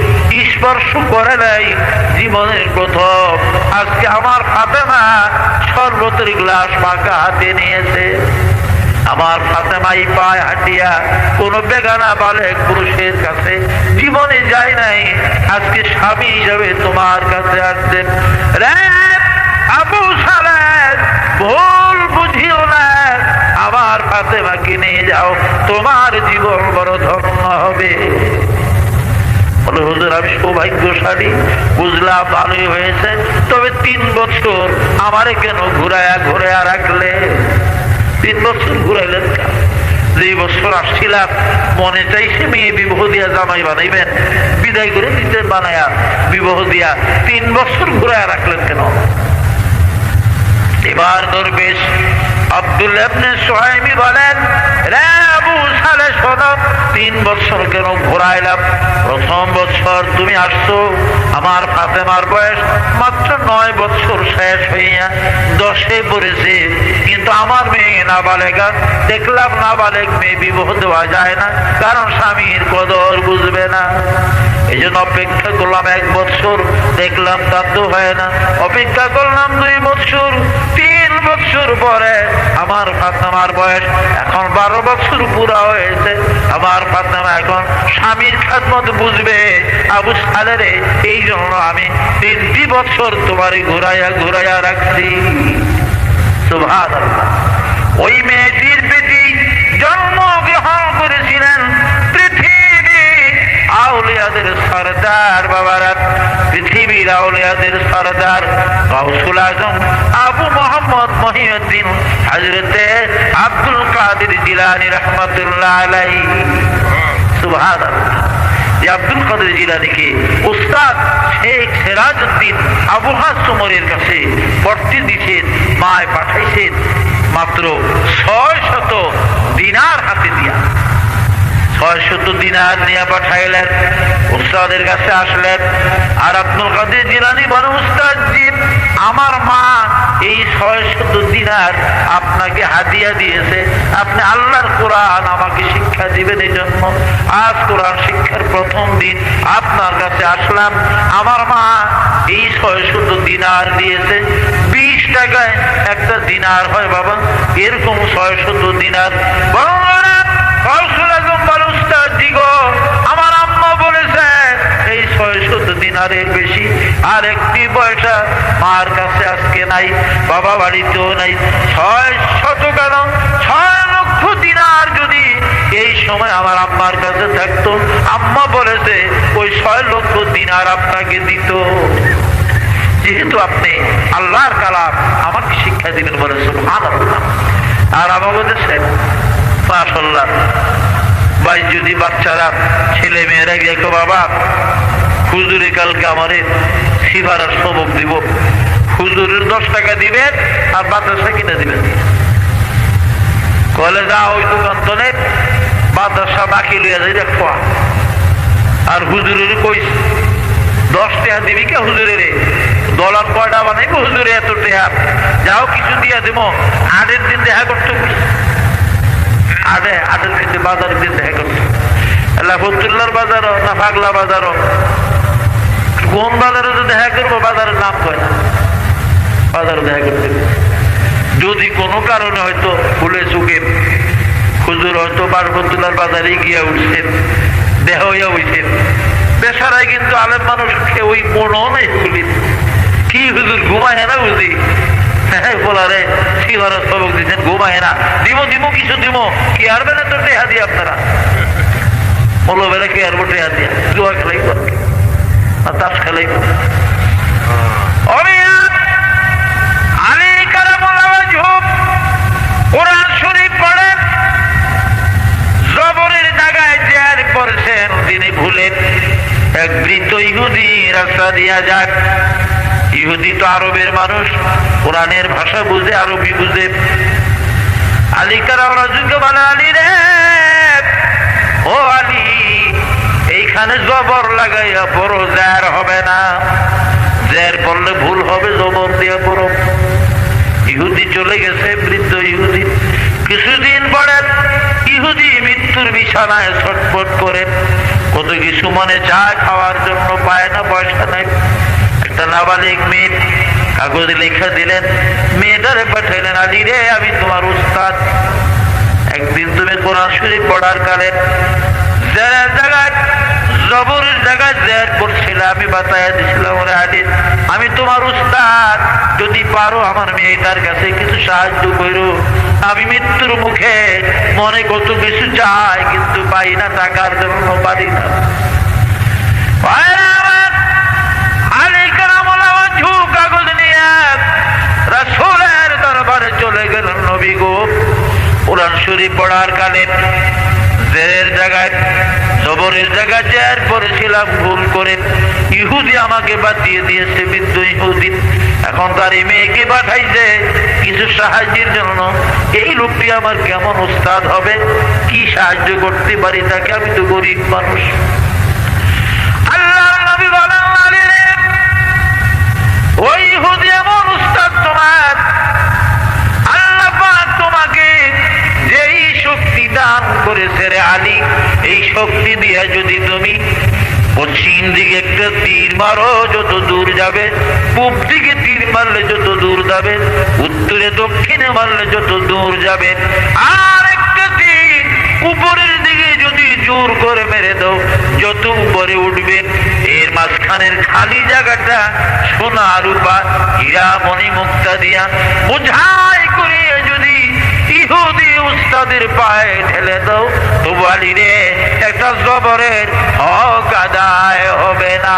স্পর্শ করে নাই। জীবনের প্রথম আজকে আমার ফাতেমা শরবতের গ্লাস পাকা হাতে নিয়েছে। আমার ফাতেমাই পায় হাঁটিয়া কোন বেগানা বালেক পুরুষের কাছে জীবনে যায় নাই, আজকে স্বামী হিসাবে তোমার কাছে আসছেন। রে আবু সালেম, ভুল বুঝিও না, আমার ফাতেমাকে নিয়ে যাও, তোমার জীবন বড় ধন্য হবে। বলে হুজুর আমি সৌভাগ্যশালী, বুঝলাম ভালোই হয়েছে, তবে 3 বছর আমারে কেন ঘুরায়া রাখলে? 3 বছর ঘুরাইলেন? যে বছর আসছিলাম মনে চাইছে মেয়ে বিবাহ দিয়া জামাই বানাইবেন, বিদায় করে দিতে বানায়া বিবাহ দিয়া 3 বছর ঘুরায় রাখলেন কেন? এবার দরবেশ আব্দুল্লাহ ইবনে সুহাইমি বলেন, রে আবু সালেহ শোনো, 3 বছর কেন ঘোরাইলাম? প্রথম বছর তুমি আসছো, আমার ফাতেমার বয়স মাত্র 9 বছর শেষ হইয়া 10-এ পড়েছে, কিন্তু আমার মেয়ে নাবালেগা। দেখলাম নাবালেগ মেয়ে বিবাহ দেওয়া যায় না, কারণ স্বামীর কদর বুঝবে না। এই জন্য অপেক্ষা করলাম 1 বছর, দেখলাম তা তো হয় না। অপেক্ষা করলাম 2 বছর, 3 বছর পরে আমার ফাতেমার বয়স এখন 12 বছর পুরা হয়েছে। আমার ফাতেমা এখন স্বামীর খেদমত বুঝবে। আবু সালেহ রে, এই জন্য আমি 3টি বছর তোমার ঘুরাইয়া ঘুরাইয়া রাখছি। সুবহানাল্লাহ। ওই মেয়েটির পেটে জন্মগ্রহণ করেছিলেন আউলিয়াদের সরদার বাবারা, পৃথিবীর আউলিয়াদের সরদার গাউসুল আজম আবু মোহাম্মদ মহিউদ্দিন হযরতে আব্দুল কাদের জিলানী রাহমাতুল্লাহ আলাইহি। সুবহানাল্লাহ। যে আব্দুল কাদের জিলানীকে উস্তাদ শেখ সিরাজউদ্দিন আবু হাসুমরের কাছে পড়তে দিয়েছেন, মায় পাঠাইছেন মাত্র 600 দিনার হাতে দিয়া। 600 দিনার নিয়ে পাঠাইলেন, উস্তাদের কাছে আসলেন। আর আব্দুল কাদের জিলানী বলে, উস্তাদজি, আমার মা এই 600 দিনার আপনাকে হাদিয়া দিয়েছে, আপনি আল্লাহর কোরআন আমাকে শিক্ষা দিবেন, এই জন্য আজ কোরআন শিক্ষার প্রথম দিন আপনার কাছে আসলাম। আমার মা এই 600 দিনার দিয়েছে। 20 টাকায় একটা দিনার হয় বাবা, এরকম 600 দিনার। আমার আম্মা বলেছে এই 600 দিনারের বেশি আর একটি পয়সা মার কাছে আজকে নাই, বাবা বাড়িতেও নাই। 600 কেন, 6 লক্ষ দিনার যদি এই সময় আমার আম্মার কাছে থাকতো, আম্মা বলেছে ওই 6 লক্ষ দিনার আপনাকে দিত। যেহেতু আপনি আল্লাহর কালাম আমাকে শিক্ষা দিবেন বলে। সুবহানাল্লাহ। আর আমাকে বলেছেন মাশাআল্লাহ ভাই, যদি বাচ্চারা ছেলে মেয়েরা দেখো, বাবা হুজুরে কালকে আমারে সিফারার সবক দিব, হুজুরের 10 টাকা দিবেন আর বাতাসা কিনে দিবেন। কলে যা ওই দোকান তলে বাতাসা বাকি লইয়া যাই দেখো। আর হুজুরের কইস 10 টাকা দিবি কে হুজুরে রে? ডলার কয়টা বানাইবো হুজুরে? এত টাকা যাও কিছু দিয়া দিব। 8-এর দিন দেখা করতে আটের দিন বাজারের দিন দেখা করতে, ফতুল্লার বাজারও না পাগলা বাজারও, কোন বাজারে তো দেখা করবো? বাজারের নাম কয় না, বাজারে দেখা করতে। যদি কোনো কারণে হয়তো ভুলে চুকে হুজুর হয়তো ফতুল্লার বাজারে গিয়া উঠছেন, দেহ হইয়া উঠছেন, বেচারাই কিন্তু আলেম মানুষকে ওই মনও নেই খুলি কি হুজুর ঘুমায় না বুঝি বলারে সিগারেট সবক দিচ্ছেন, ঘুমায় না, দিব কিছু দিব, কি আর বেলা তো টেহা দিয়ে আপনারা বলো বেলা কি আর টেহা দিয়া জুয়া খেলাইব আর তাস খেলাইব। কোরআন শরীফ পড়েন, জবরের জায়গায় জের পড়ছেন, তিনি ভুলেন এক বৃদ্ধ ইহুদি রাস্তা দিয়া যাক। ইহুদি তো আরবের মানুষ, কোরআনের ভাষা বুঝে, আরবি বুঝে। আলী কারামকে বলে, আলী রে, ও আলী, এইখানে জবর লাগাইয়া পড়ো, জের হবে না, জের পড়লে ভুল হবে, জবর দিয়া পড়ো। ইহুদি চলে গেছে, বৃদ্ধ ইহুদি। কিছুদিন পরে ইহুদি মৃত্যুর বিছানায় ছটফট করে, কত কিছু মনে চায় খাওয়ার জন্য, পায় না, পয়সা নাই। একটা নাবালিক মেয়ে কাগজে লেখা দিলেন, মেয়েটারে পাঠাইলেন, আলী রে, আমি তোমার উস্তাদ, একদিন তুমি কোরআন শরীফ পড়ার কালে জেরের জায়গায় জবরের জায়গায় জের পড়ছিলে, আমি বাতায়া দিছিলাম, ওরে আলী আমি তোমার উস্তাদ, যদি পারো আমার মেয়েটার কাছে কিছু সাহায্য করো, আমি মৃত্যুর মুখে মনে কত কিছু চাই কিন্তু পাই না, টাকার জন্য পারি না। কাগজ নিয়ে রাসূলের দরবারে চলে গেলেন। নবী গো, কোরআন শরীফ শরীফ পড়ার কালে জেরের জায়গায় জবরের জায়গায় জের পড়েছিলাম ভুল করে, ইহুদি আমাকে বাঁচিয়ে দিয়েছে, বৃদ্ধ ইহুদি। এখন তার এই মেয়েকে পাঠাইছে কিছু সাহায্যের জন্য। এই লোকটি আমার কেমন উস্তাদ হবে, কি সাহায্য করতে পারি তাকে, আমি তো গরিব মানুষ। আল্লাহর নবী বলেন, আলী রে, ওই ইহুদি এমন উস্তাদ তোমার, আল্লাহ পাক তোমাকে যেই শক্তি দান করেছে রে আলী, এই শক্তি দিয়ে যদি তুমি পশ্চিম দিকে একটা তীর মারো যত দূর যাবে, পূব দিকে তীর মারলে যত দূর যাবে, উত্তরে দক্ষিণে মারলে যত দূর যাবে, আর একটা তীর উপরের দিকে যদি জোর করে মেরে দাও যত উপরে উঠবে, এর মাঝখানের খালি জায়গাটা সোনা রূপা হীরা মণি মুক্তা দিয়া বোঝাই করিয়ে যদি ইহুদি উস্তাদের পায়ে ঠেলে দাও, তবু আলী রে একটা জবরের হক আদায় হবে না।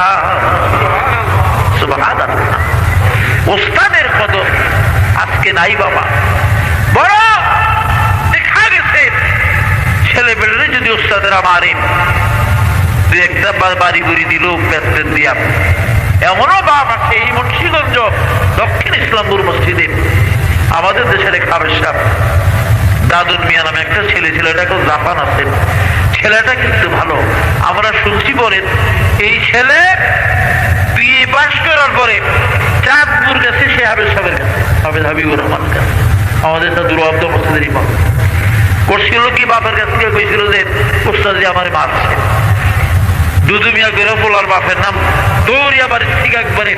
সুবহানাল্লাহ। উস্তাদের কদর আজকে নাই বাবা। বড় দেখা গেছে ছেলে পেলে যদি উস্তাদেরা মারেন, দু একটা বাড়ি গুড়ি দিল বেতন দিয়া। এমনও বাপ আছে এই মুন্সিগঞ্জ দক্ষিণ ইসলামপুর মসজিদে আমাদের দেশের এক হাবেজ সাহেব দাদুন মিয়া নামে একটা ছেলে ছিল, এটা এখন জাপান আছে। ছেলেটা কিন্তু ভালো, আমরা শুনছি পরে এই ছেলে বিয়ে পাশ করার পরে চাঁদপুর গেছে সে হাবেজ সাহেবের কাছে, হাবেজ হাবিবুর রহমান কাছে, আমাদের দাদুর আব্দ মসজিদের ইমাম। করছিল কি বাপের কাছ থেকে কইছিল যে উস্তাদ আমার মারছে। দুদু মিয়া করে পোলার বাপের নাম দৌড়িয়া বাড়ির থেকে একবারে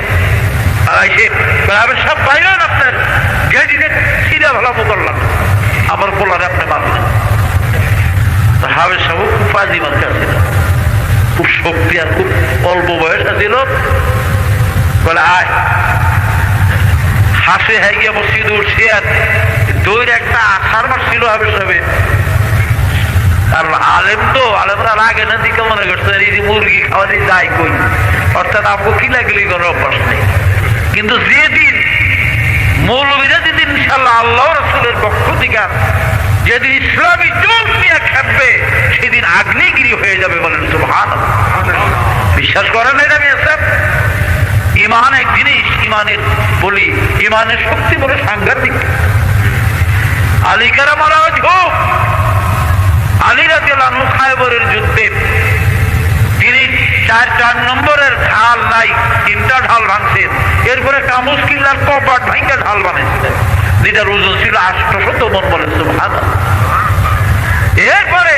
হাবেজ সাহেব পাইলেন আপনার গেদিনে ছিঁড়া ভালো করলাম, আমার পোলারে আপনি মারলেন। হাবেজ সাহেব খুব ফাজি মার্কা ছিল, খুব শক্তি আর খুব অল্প বয়স ছিল। বলে আয় হাসে হয়ে গিয়ে মসজিদ উঠছি, আর দৌড়ে একটা আশার মারছিল হাবেজ সাহেবের। আর আলেম তো আলেমরা লাগে না দিকে মনে করছে এই যে মুরগি খাওয়ানি যায় কই, অর্থাৎ আমাকে কিলাকিলি করার অভ্যাস নেই। কিন্তু যেদিন মৌলবীরা যেদিন ইনশাল্লাহ আল্লাহ রাসূলের পক্ষ থেকে যেদিন ইসলামী চোখ নিয়ে খেপবে, সেদিন আগ্নেয়গিরি হয়ে যাবে। বলেন সুবহানাল্লাহ। বিশ্বাস করেন না এটা? ইমান এক জিনিস, ইমানের বলি ইমানের শক্তি বলে সাংঘাতিক। আলী কারামাল্লাহু ওয়াজহুহু, আলী রাদিয়াল্লাহু আনহু খায়বরের যুদ্ধে তিনি 4 নম্বরের ঢাল নাই, 3টা ঢাল ভাঙছেন। এরপরে কামুস কিল্লার কপাট ভাঙা ঢাল বানাইছিলেন, যেটার ওজন ছিল 800 মন। বলেন সুবহানাল্লাহ। এরপরে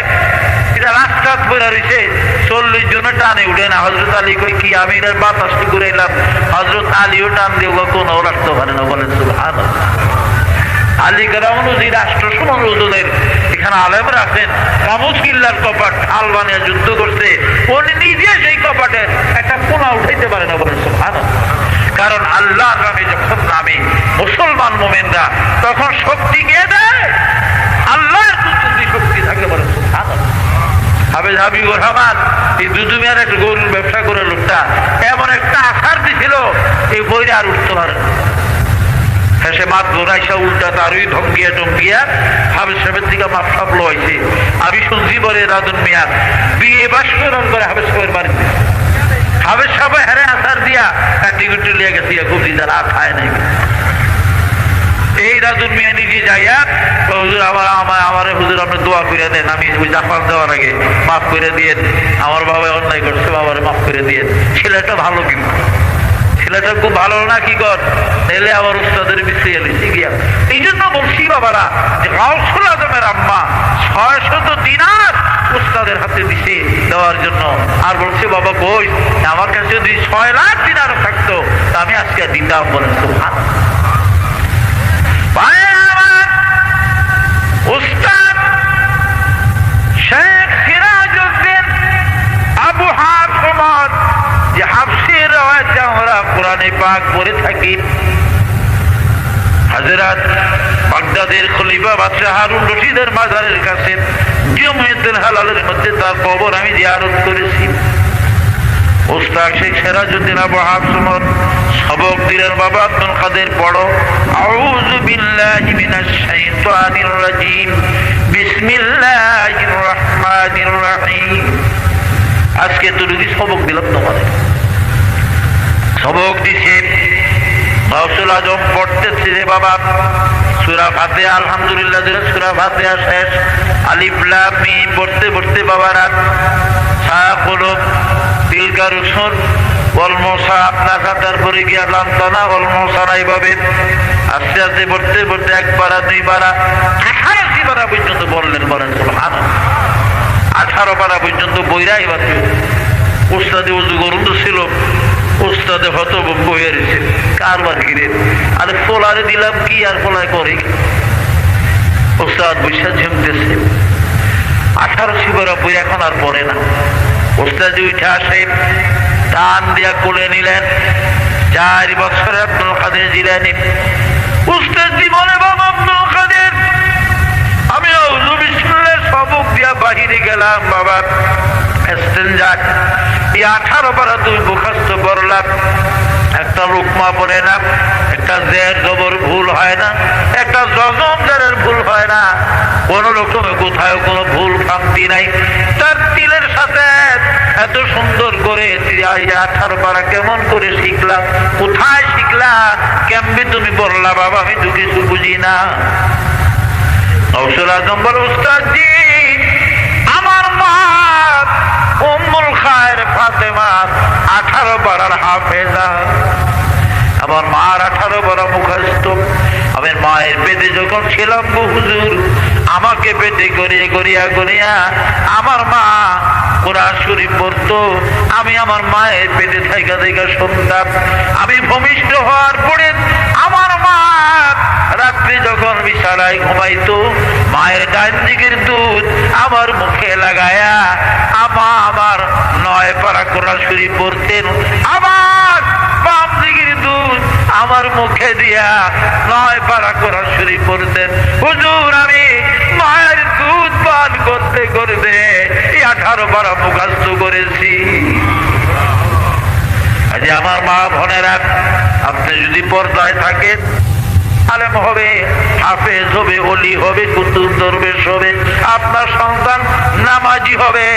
এটা রাস্তাত পড়ে রয়েছে, 40 জনে টানে উঠে না। হযরত আলী কই কি আমি এর বাতাসটি করে এলাম, হযরত আলীও টান দিয়ে কোনো রাখতে পারে না। বলেন সুবহানাল্লাহ। আলী কারামাল্লাহু যে 800 মন ওজনের, এখানে আলেমরা আছেন, কামুস কিল্লার কপাট ঢাল বানিয়ে যুদ্ধ করছে, উনি নিজে সেই কপাটের একটা কোনা উঠাইতে পারে না। বলেন সুবহানাল্লাহ। কারণ আল্লাহর নামে যখন নামে মুসলমান মুমিনরা, তখন শক্তি কে দেয়? আল্লাহর যদি শক্তি থাকে। বলেন সুবহানাল্লাহ। হাবেজ হাবিবুর রহমান এই দুদুমিয়ার একটা গরুর ব্যবসা করে লোকটা এমন একটা আশার দিছিল, এই বইরে আর উঠতে পারে না। সে মাত ধরাইসা উল্টা তারই ধমকিয়া টমকিয়া হাবেজ সাহেবের দিকে মাপ সাপ লইছে। আমি শুনছি পরে রাজন মিয়া বিয়ে বাস করে হাবেজ সাহেবের বাড়িতে, হাবেজ সাহেব হেরে আসার দিয়া টিকিট লিয়ে গেছি, খুব দিদার আর খায় নাই। এই রাজন মিয়া নিজে যাইয়া হুজুর আমার হুজুর আপনি দোয়া করে দেন, আমি ওই জাপান যাওয়ার আগে মাফ করে দিয়ে, আমার বাবা অন্যায় করছে, বাবারে মাফ করে দিয়ে। ছেলেটা ভালো, কিন্তু ছেলেটা খুব ভালো না, কি কর এলে আবার উস্তাদের মিশে এলেছি গিয়া। এই জন্য বলছি বাবারা যে গাউসুল আজমের আম্মা 600 দিনার উস্তাদের হাতে দিছে দেওয়ার জন্য। আর বলছে বাবা বই আমার কাছে যদি 6 লাখ দিনার থাকতো তা আমি আজকে দিতাম। বলেন সুবহানাল্লাহ। উস্তাদ শেখ সিরাজউদ্দিন আবু হাফস, যে হাফসির রওয়ায়াতে আমরা কোরআনে পাক পড়ে থাকি, হযরত বাগদাদের খলিফা বাদশাহ হারুন রশিদের মাজারের কাছে জামিয়াতুল হালালের মধ্যে তার কবর আমি জিয়ারত করেছি। উস্তাদ শেখ সিরাজউদ্দিন আবু হাফস সবক দিলেন, বাবা আব্দুল কাদের পড়ো, আউযু বিল্লাহি মিনাশ শাইতানির রাজীম, বিসমিল্লাহির রহমানির রহিম। আজকে তুলুকি সবক দিলাম তোমাদের, সবক দিছে গাউসুল আজম পড়তেছে রে বাবা সূরা ফাতিহা, আলহামদুলিল্লাহ দিলে সূরা ফাতিহা শেষ, আলিফ লাম মিম পড়তে পড়তে বাবারা সাকুলুব তিলকা রুসুল ওয়াল মুসাফ নাকা, তারপরে গিয়া লামতানা ওয়াল মুসারা, এইভাবে আস্তে আস্তে পড়তে পড়তে একবার দুই বারা 18 বারা পর্যন্ত বললেন। বলেন সুবহানাল্লাহ। 18 বারা পর্যন্ত বইরা এবার উস্তাদে উজু করুন তো ছিল, উস্তাদে হতভম্ব হয়ে রয়েছে কারবার ঘিরে। আরে ফোলারে দিলাম কি আর ফোলায় করে উস্তাদ বৈশা ঝুমতেছে। 18 বারা বই এখন আর পড়ে না। উস্তাদ উঠে আসে, টান দিয়া কোলে নিলেন 4 বছরের আব্দুল কাদের জিলানী। উস্তাদ জীবনে বাবা আব্দুল কাদের, আমি আউযু বিসমিল্লাহ সবক দিয়া বাহিরে গেলাম বাবা ইস্তেনজাত। এই 18 বারা তুই মুখস্থ করলাম, একটা লুকমা পড়ে না, একটা জের জবর ভুল হয় না, একটা জজম জেরের ভুল হয় না, কোন রকমে কোথাও কোনো ভুল খামতি নাই। তার তিলের সাথে এত সুন্দর করে 18 বারা কেমন করে শিখলাম, কোথায় শিখলাম, কেমনি তুমি বললা বাবা, আমি তো কিছু বুঝি না। গাউসুল আজম বলে উস্তাদ জি, আমার মা উম্মুল খায়ের ফাতেমা 18 বারার হাফেজা, আমার মার 18 বারা মুখস্থ। আমি মায়ের পেটে যখন ছিলাম গো হুজুর, আমাকে পেটে করিয়ে করিয়া করিয়া আমার মা কোরআন শরীফ পড়তো, আমি আমার মায়ের পেটে থাইকা থাইকা শুনতাম। আমি ভূমিষ্ঠ হওয়ার পরে আমার মা রাত্রি যখন বিছানায় ঘুমাইতো, মায়ের ডান দিকের দুধ আমার মুখে লাগায়া আমার 9 পারা কোরআন শরীফ পড়তেন, আবার বাম দিকের দুধ আমার মুখে দিয়া 9 পারা কোরআন শরীফ পড়তেন। হুজুর আমি মায়ের দুধ পান করতে করতে 18 পারা মুখস্থ করেছি। আজ আমার মা বোনেরা, আপনি যদি পর্দায় থাকেন, আলেম হবে, হাফেজ হবে, ওলি হবে, কুতুব দরবেশ হবে, আপনার সন্তান নামাজি হবে,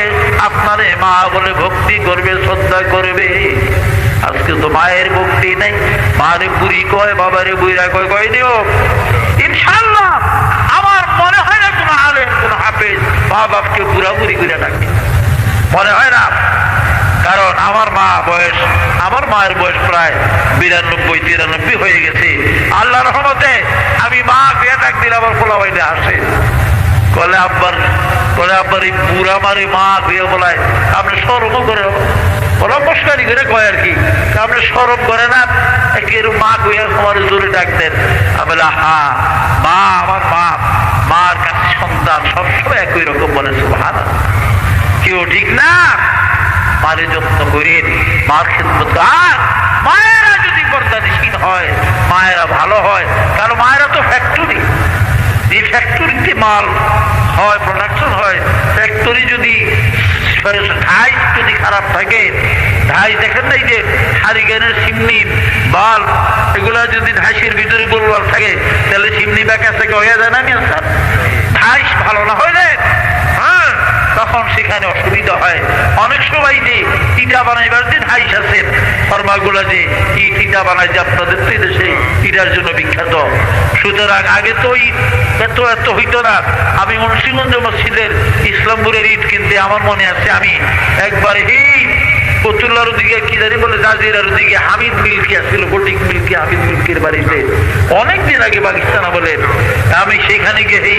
আপনারে মা বলে ভক্তি করবে, শ্রদ্ধা করবে। আজকে তো মায়ের ভক্তি নেই, মারে বুড়ি কয়, বাবারে বুড়া কয়, কয় নিও। ইনশাআল্লাহ আমার মনে হয় না কোনো আলেম, কোনো হাফেজ মা বাপকে বুড়া বুড়ি করে ডাকে, মনে হয় না। কারণ আমার মায়ের বয়স প্রায় 92-93 হয়ে গেছে। আল্লাহর রহমতে আমি মা কে ডাক দিলে আবার খোলা বাইরে আসে, কলে আব্বার এই বুড়া মারি মা দিয়ে বলায়, আপনি সরমও করে পরামর্শকারী করে কয় আর কি, আপনি সরম করে না এরকম মা কইয়া তোমার জোরে ডাক দেন। আমি হা মা, আমার মা, মার কাছে সন্তান সবসময় একই রকম বলে সুবহানাল্লাহ। কেউ ঠিক না, মারে যত্ন করেন, মার খেদমত। আর মায়েরা যদি পর্দানিশীল হয়, মায়েরা ভালো হয়, কারণ মায়েরা তো ফ্যাক্টরি, এই ফ্যাক্টরিতে মাল হয়, প্রোডাকশন হয়। ফ্যাক্টরি যদি ঢাই যদি খারাপ থাকে, ঢাই দেখেন না, এই যে হারিকেনের চিমনি বাল্ব, এগুলা যদি ঢাইসের ভিতরে গোলবাল থাকে, তাহলে চিমনি ব্যাগ আছে হয়ে যায় না। ঢাই ভালো না হয়ে তখন সেখানে অসুবিধা হয়। অনেক সময় যে ইটা বানাইবার দিন হাইস আছে ফর্মাগুলা, যে ইটা বানাই যে আপনাদের তো দেশে ইটার জন্য বিখ্যাত। সুতরাং আগে তো এত হইতো না। আমি মুন্সিগঞ্জ মসজিদের ইসলামপুরের ইট কিনতে আমার মনে আছে, আমি একবার এই ফতুল্লার দিকে কি জানি বলে জাজিরার দিকে হামিদ মিল্কি আসছিল, ফটিক মিল্কি, হামিদ মিল্কির বাড়িতে অনেকদিন আগে পাকিস্তান বলে, আমি সেখানে গিয়ে এই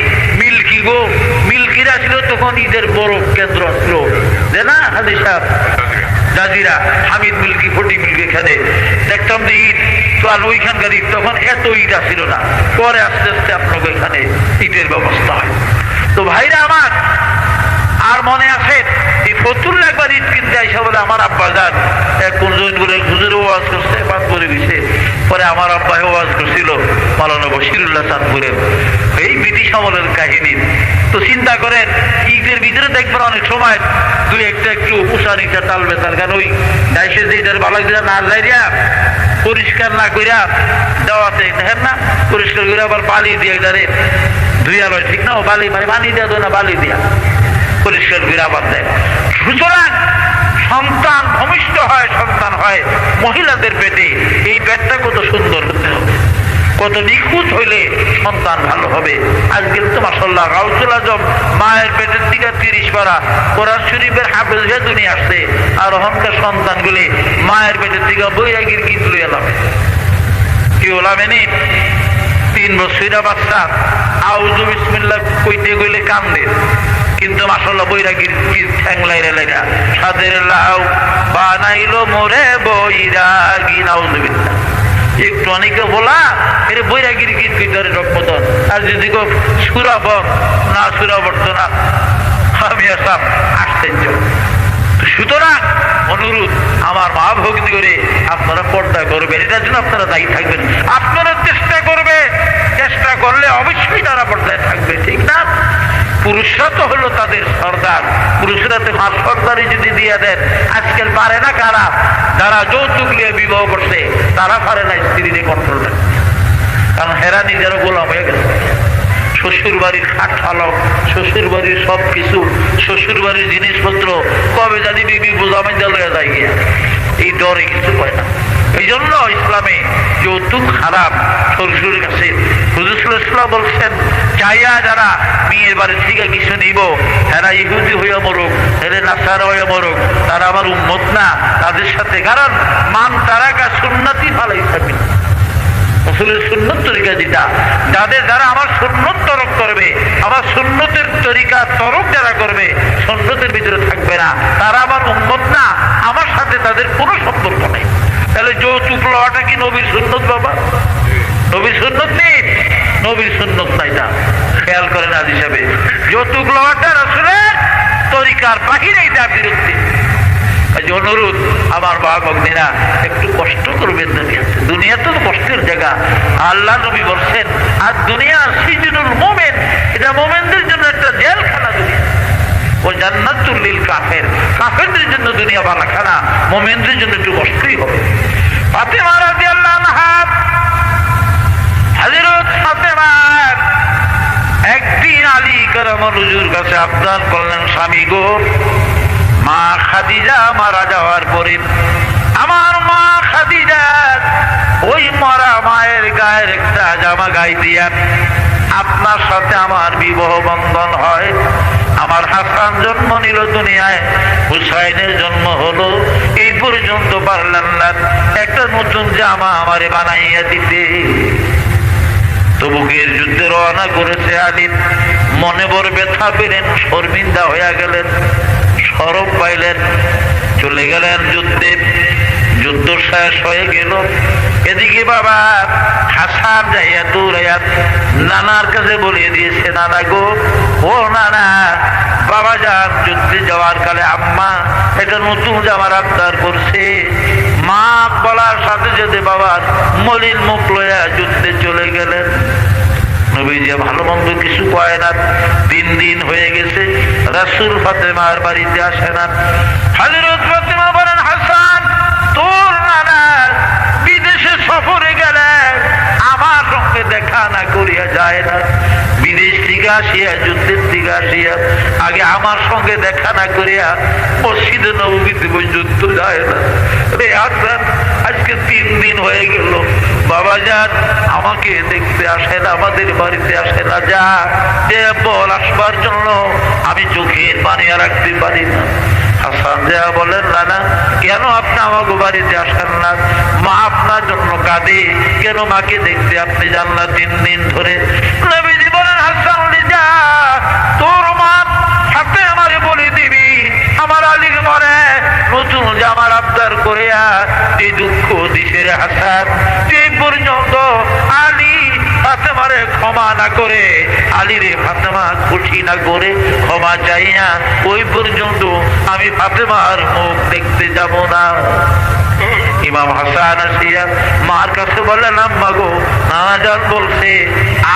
মিল্কিরা আসলো, তখন ঈদের বড় কেন্দ্র আসলো যে না হাজি সাহেব জাজিরা, হামিদ মিল্কি, ফটিক মিল্কি, এখানে দেখতাম যে ঈদ তো আর ওইখানকার ঈদ তখন এত ঈদ আসছিল না, পরে আস্তে আস্তে আপনাকে এখানে ঈদের ব্যবস্থা হয়। তো ভাইরা আমার, আর মনে আছে এই ফতুল্লা একবার ঈদ কিনতে আইসা বলে আমার আব্বা যান কোনজন বলে হুজুর ওয়াজ করছে, বাদ করে দিছে। পরে আমার আব্বা ওয়াজ করছিল মাওলানা বশিরুল্লাহ চাঁদপুরের, এই ব্রিটিশ আমলের কাহিনী। তো চিন্তা করেন ঈদের ভিতরে দেখবেন অনেক সময় দুই একটা একটু উষা নিচা টাল বেতাল, কারণ ওই ডাইসে যেটার ভালো না যাইয়া পরিষ্কার না করিয়া দেওয়াতে দেখেন না, পরিষ্কার করে আবার পালি দিয়ে ধুইয়া লয়, ঠিক না? ও বালি মানে পানি দেওয়া দেয় না, বালি দিয়া পরিষ্কার করে আবার দেয়। সুতরাং সন্তান ভূমিষ্ঠ হয়, সন্তান হয় মহিলাদের পেটে, এই পেটটা কত সুন্দর হতে হবে, কত নিখুঁত হইলে সন্তান ভালো হবে। আজকে তো মাশাআল্লাহ গাউসুল আজম মায়ের পেটের থেকে 30 পারা কোরআন শরীফের হাফেজ হয়ে দুনিয়া আসছে, আর অহংকার সন্তানগুলি মায়ের পেটের থেকে বৈরাগীর গীত লইয়া লাভে কি ওলামেনি। 3 বছরের বাচ্চা আউযু বিসমিল্লাহ কইতে গইলে কান্দে, কিন্তু মাশাআল্লাহ বৈরাগীর গীত ঠ্যাংলাইরা লাইরা সাদের লাউ বানাইলো মোরে বৈরাগী, নাউযুবিল্লাহ। একটু অনেকে বলা এর বৈরাগীর গীত কইতারে রকমতন, আর যদি সুরাবর না সুরাবর্ত না আমি আসাম আশ্চর্য। সুতরাং অনুরোধ, আমার মা ভক্তি করে আপনারা পর্দা করবেন, এটার জন্য আপনারা দায়ী থাকবেন। আপনারা চেষ্টা করবে, চেষ্টা করলে অবশ্যই তারা পর্দায় থাকবে, ঠিক না? পুরুষরা তো হলো তাদের সর্দার, পুরুষরা তো মাস সর্দারি যদি দিয়ে দেন, আজকাল পারে না কারা? যারা যৌতুক নিয়ে বিবাহ করছে তারা পারে না স্ত্রীকে কন্ট্রোল রাখতে, কারণ হেরা নিজেরও গোলাম হয়ে গেছে। শ্বশুর বাড়ির খাট ফালক, শ্বশুর বাড়ির সব কিছু, শ্বশুর বাড়ির জিনিসপত্র কবে জানি বিবি বোঝামাই হয়ে যায় গিয়া, এই ডরে কিছু পায় না। এই জন্য ইসলামে যৌতুক হারাম শ্বশুরের কাছে। হুজুর সাল্লাল্লাহু আলাইহি ওয়াসাল্লাম বলছেন, চাইয়া যারা মেয়ের বাড়ির থেকে কিছু নিব, এরা ইহুদি হইয়া মরুক, এরা নাসারা হইয়া মরুক, তারা আমার উম্মত না তাদের সাথে। কারণ মান তারাকা সুন্নতি ফালাই থাকবে, রাসূলের সুন্নত তরিকা যেটা, যারা আমার সুন্নত তরক করবে, আমার সুন্নতের তরিকা তরক যারা করবে, সুন্নতের ভিতরে থাকবে না, তারা আমার উম্মত না, আমার সাথে তাদের কোনো সম্পর্ক নেই। তাহলে যৌতুক লওয়াটা কি নবীর সুন্নত? বাবা, নবীর সুন্নত নেই, নবীর সুন্নত নাই, না খেয়াল করেন আজ হিসাবে যৌতুক লওয়াটা রাসূলের তরিকার বাহিরেই তার বিরুদ্ধে। অনুরোধ, আমার মা ভগ্নীরা একটু কষ্ট করবেন দুনিয়াতে, দুনিয়া তো কষ্টের জায়গা। আল্লাহ নবী বলছেন, আর দুনিয়া সিজনুল মুমিন, এটা মুমিনদের জন্য একটা জেলখানা দুনিয়া, ও জান্নাতুল লিল কাফির, কাফেরদের জন্য দুনিয়া বালাখানা, মুমিনদের জন্য একটু কষ্টই হবে। ফাতেমা রাদিয়াল্লাহু আনহা, হযরত ফাতেমা একদিন আলী কারামাল হুজুর কাছে আবদার করলেন, স্বামী গো, মা খাদিজা মারা যাওয়ার পরে আমার মা খাদিজা ওই মরা মায়ের গায়ের একটা জামা গায়ে দিয়া আপনার সাথে আমার বিবাহ বন্ধন হয়। আমার হাসান জন্ম নিল দুনিয়ায়, হুসাইনের জন্ম হলো, এই পর্যন্ত পারলেন না একটা নতুন জামা আমারে বানাইয়া দিতে। তবুকের যুদ্ধে রওনা করেছে আলী, মনে বড় ব্যথা পেলেন, শর্মিন্দা হইয়া গেলেন, সরব পাইলেন, চলে গেলেন যুদ্ধে। যুদ্ধ শেষ হয়ে গেল। এদিকে বাবা হাসান যাইয়া দৌড়াইয়া নানার কাছে বলিয়ে দিয়েছে, নানা গো, ও নানা, বাবা যান যুদ্ধে যাওয়ার কালে আম্মা এটা নতুন জামার আবদার করছে। মা বলার সাথে সাথে বাবার মলিন মুখ লইয়া যুদ্ধে চলে গেলেন। নবীজি ভালো মন্দ কিছু কয় না। 3 দিন হয়ে গেছে, রাসূল ফাতেমার বাড়িতে আসে না। হযরত ফাতেমা বলেন, হাসান তোর নানা বিদেশে সফরে গেলেন, আমার সঙ্গে দেখা না করিয়া যায় না। বিদেশ থেকে আসিয়া, যুদ্ধের থেকে আসিয়া আগে আমার সঙ্গে দেখা না করিয়া মসজিদে নববীতে পর্যন্ত যায় না। রে হাসান, আজকে 3 দিন হয়ে গেল, বাবা যান আমাকে দেখতে আসে না, আমাদের বাড়িতে আসে না, যা যে বল আসবার জন্য, আমি চোখের পানি রাখতে পারি না। হাসান যা বলেন, নানা কেন আপনি আমাকে বাড়িতে আসেন না? মা আপনার জন্য কাঁদে, কেন মাকে দেখতে আপনি যান না 3 দিন ধরে? নবীজি বলেন, হাসান যা, তোর মা হাতে আমারে বলে দিবি আমার আলীর মরে নতুন জামার আবদার করিয়া যে দুঃখ দিছে রে হাসান, যে পর্যন্ত আলী ফাতেমারে ক্ষমা না করে, আলীরে ফাতেমা খুশি না করে ক্ষমা চাইয়া, ওই পর্যন্ত আমি ফাতেমার মুখ দেখতে যাব না। ইমাম হাসান আসিয়া মার কাছে বললেন, আম্মা গো, নানা জান বলছে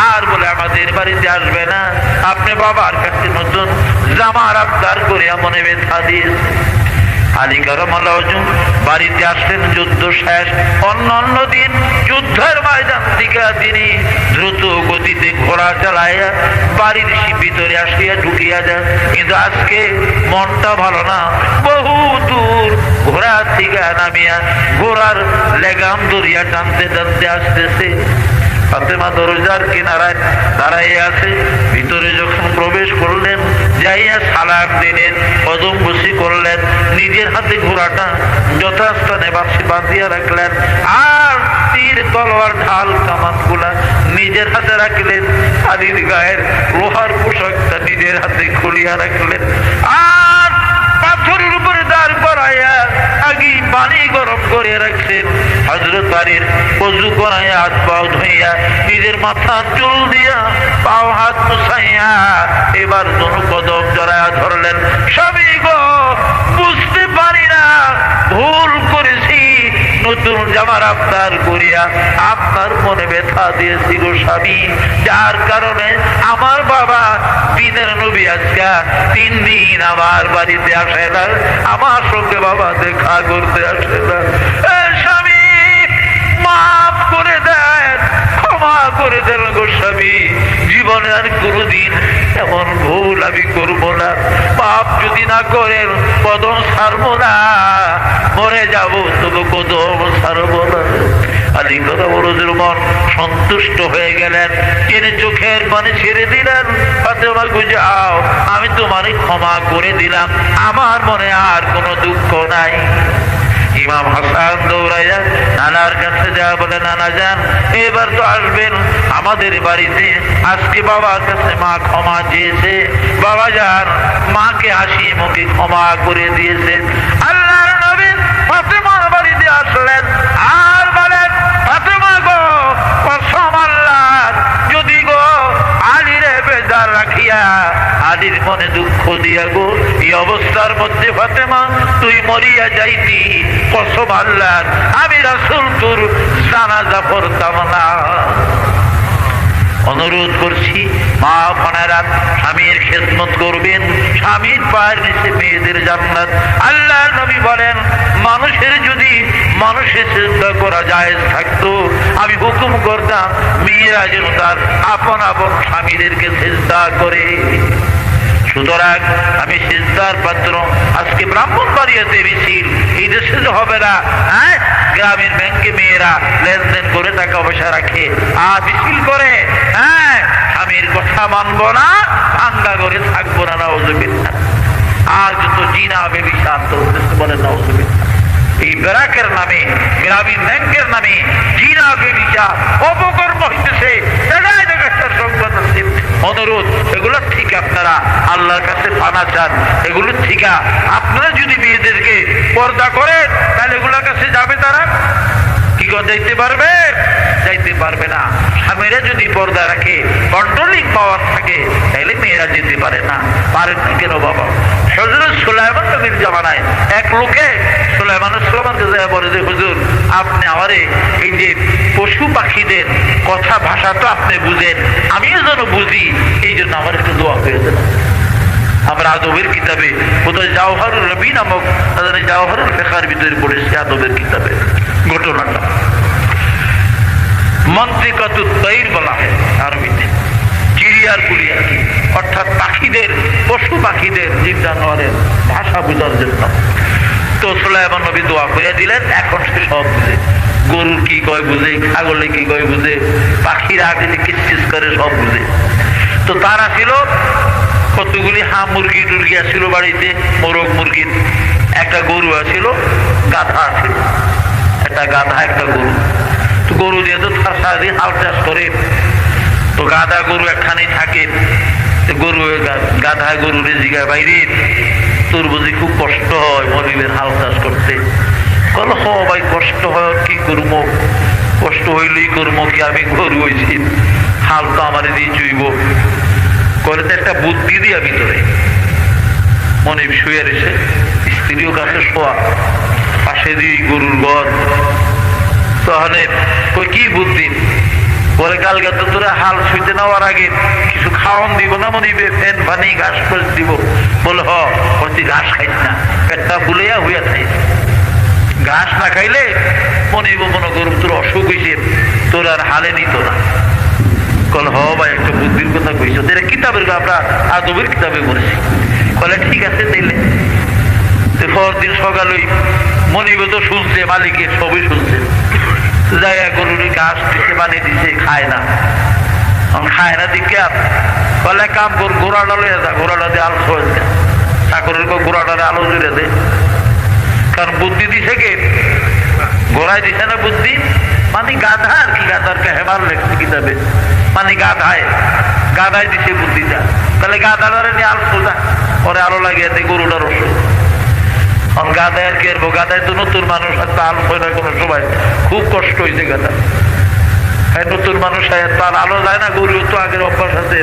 আর বলে আমাদের বাড়িতে আসবে না, আপনি বাবার কাছে নতুন জামার আবদার করে মনে ব্যথা দিয়েছে। আলী কারামাল্লাহ ওয়াজহু বাড়িতে আসলেন, যুদ্ধ শেষ। অন্য দিন যুদ্ধের ময়দান থেকে তিনি দ্রুত গতিতে ঘোড়া চালাইয়া বাড়ির ভিতরে আসিয়া ঢুকিয়া যান। কিন্তু আজকে মনটা ভালো না, বহু দূর ঘোড়া থেকে নামিয়া ঘোড়ার লেগাম ধরিয়া টানতে টানতে আসতেছে। ফাতেমা দরজার কিনারায় দাঁড়াইয়া আছে। ভিতরে যখন প্রবেশ করলেন, যাইয়া সালাম দিলেন, কদম বসি করলেন, নিজের হাতে ঘোড়াটা যথাস্থানে বাঁধিয়া রাখলেন, আর তীর তলোয়ার ঢাল কামান গুলা নিজের হাতে রাখলেন, আলীর গায়ের লোহার পোশাকটা নিজের হাতে খুলিয়া রাখলেন, আর পাথরের উপরে দাঁড় করাইয়া আগে পানি গরম করে রাখছেন। হযরত আলীর ওযু করাইয়া হাত পাও ধুইয়া নিজের মাথার চুল দিয়া পাও হাত মুছাইয়া এবার দুনো কদম জড়াইয়া ধরলেন। স্বামী গো, বুঝতে পারি না, ভুল করেছি, নতুন জামার আবদার করিয়া আপনার মনে ব্যথা দিয়েছি গো স্বামী, যার কারণে আমার বাবা দিনের নবী আজকে 3 দিন আমার বাড়িতে আসে না, আমার সঙ্গে বাবা দেখা করতে আসে না। স্বামী মাফ করে দেন, ক্ষমা করে দেন গো স্বামী, জীবনে আর কোনদিন এমন ভুল আমি করবো না। পাপ যদি না করেন কদম ছাড়বো না, মরে যাবো তবু কদম ছাড়বো না। আলী কারামাল্লাহর মন সন্তুষ্ট হয়ে গেলেন, তিনি চোখের পানি ছেড়ে দিলেন। ফাতেমা গো, যাও, আমি তোমারে ক্ষমা করে দিলাম, আমার মনে আর কোনো দুঃখ নাই। ইমাম হাসান দৌড়াইয়া নানার কাছে যা বলে, নানা যান, এবার তো আসবেন আমাদের বাড়িতে, আজকে বাবার কাছে মা ক্ষমা চেয়েছে, বাবা যান মাকে হাসি মুখে ক্ষমা করে দিয়েছে। আল্লাহর নবী ফাতেমার বাড়িতে আসলেন, আর বলেন, ফাতেমা গো, কসম আল্লাহর, যদি গো আলীরে বেজার রাখিয়া আলীর মনে দুঃখ দিয়া গো এই অবস্থার মধ্যে ফাতেমা তুই মরিয়া যাইতি, কসম আল্লাহর, আমি রাসূল তোর জানাজা পড়তাম না। অনুরোধ করছি, মা বোনেরা, স্বামীর খেদমত করবেন, স্বামীর পায়ের নিচে মেয়েদের জান্নাত। আল্লাহর নবী বলেন, মানুষের যদি মানুষের চিন্তা করা জায়েজ থাকতো, আমি হুকুম করতাম মেয়েরা যেন তার আপন আপন স্বামীদেরকে চিন্তা করে। সুতরাং আমি সিজদার পাত্র। আজকে ব্রাহ্মণবাড়িয়াতে মিছিল, এই দেশে তো হবে না, হ্যাঁ, গ্রামীণ ব্যাংকে মেয়েরা লেনদেন করে টাকা পয়সা রাখে, আর মিছিল করে, হ্যাঁ, স্বামীর কথা মানবো না, ভাঙ্গা করে থাকবো না, নাউযুবিল্লাহ। আর যত জিনা ব্যভিচার চলতেছে, বলে নাউযুবিল্লাহ। এই ব্যারাকের নামে, গ্রামীণ ব্যাংকের নামে জিনা ব্যভিচার অপকর্ম হইতেছে, জায়গায় জায়গায় তার সংবাদ আছে। অনুরোধ, এগুলো ঠিক আপনারা আল্লাহর কাছে পানা চান, এগুলো ঠিক। আপনারা যদি মেয়েদেরকে পর্দা করেন, তাহলে এগুলোর কাছে যাবে তারা কি যাইতে পারবে? যাইতে পারবে না। স্বামীরা যদি পর্দা রাখে, কন্ট্রোলিং পাওয়ার থাকে, তাহলে মেয়েরা যেতে পারে না। পারেন কেন বাবা? হযরত সুলাইমান নবীর জামানায় এক লোকে সুলাইমান সালামকে যায় বলে যে, হুজুর, আপনি আমারে এই যে পশু পাখিদের কথা ভাষা তো আপনি বুঝেন, আমিও যেন বুঝি, এই জন্য আমার একটু দোয়া করে দেন। আমরা আদবের কিতাবে কোথায় জাওহারুল রবি নামক জাওহারুল ফিকার ভিতরে পড়েছি আদবের কিতাবে ঘটনাটা। মন্ত্রিকাতুত তাইর বলা হয় আরবিতে, চিড়িয়ার কুলি আর কি, অর্থাৎ পাখিদের, পশু পাখিদের, জীব জানোয়ারের ভাষা বোঝার জন্য। তো সুলাইমান নবী দোয়া করে দিলেন, এখন সে সব বুঝে। গরুর কি কয় বুঝে, ছাগলে কি কয় বুঝে, পাখিরা আগে কিচকিচ করে সব বুঝে। তো তারা ছিল কতগুলি মুরগি টুরগি আসছিল বাড়িতে, মোরগ মুরগির, একটা গরু আছিল, গাধা আছিল, একটা গাধা একটা গরু। তো গরু দিয়ে তো তার সারাদিন হাল চাষ করে, তো গাধা গরু একখানে থাকে। গরু গাধা গরুরে জিগায়, বাইরে তোর বুঝি খুব কষ্ট হয় মরিবের হাল চাষ করতে? বলো, হ ভাই, কষ্ট হয়, কি করবো, কষ্ট হইলেই করবো কি, আমি গরু হয়েছি, হাল তো আমার দিয়ে চুইব করে। তো একটা বুদ্ধি দিয়া ভিতরে মনে শুয়ে রয়েছে, স্ত্রীও কাছে শোয়া, পাশে দিয়ে গরুর ঘর। তাহলে কি বুদ্ধি? বলে কালকে তো তোরা হাল শুইতে নেওয়ার আগে কিছু খাওয়ান দিব না মনিবে, ফ্যান পানি ঘাস করে দিব। বলে হ, তুই ঘাস খাইস না, পেটটা ফুলেয়া হইয়া খাইস। ঘাস না খাইলে মনিব মনে করব তোর অসুখ হয়েছে, তোর আর হালে নিত না। কল হ ভাই, একটা বুদ্ধির কথা কইস, এটা কিতাবের আমরা আদবের কিতাবে পড়েছি। বলে ঠিক আছে তাইলে। পরদিন সকালে মনিব তো শুনছে, মালিকের সবই শুনছে, যাই গরুর ঘাস দিচ্ছে, পানি দিচ্ছে, খায় না। খায় না দিকে বলে কাম কর, ঘোড়াটা লয়ে যা, ঘোড়াটা দিয়ে আলো সরে যা, চাকরের ঘোড়াটারে আলো জুড়ে দে। কারণ বুদ্ধি দিছে কে? ঘোড়ায় দিছে না বুদ্ধি, মানে গাধা আর কি, গাধার হেমার লেখছে কিতাবে, মানে গাধায় দিছে বুদ্ধিটা। তাহলে গাধাটারে নিয়ে আলো সোজা পরে আলো লাগিয়ে দেয় গরুটার ওষুধ। গাধায় আর কি আসবো, গাধায় তো নতুন মানুষ, আর আলো হয় না কোনো সময়, খুব কষ্ট হয়েছে গাধা। নতুন মানুষ তার আলো যায় না, গরু তো আগের অভ্যাস আছে,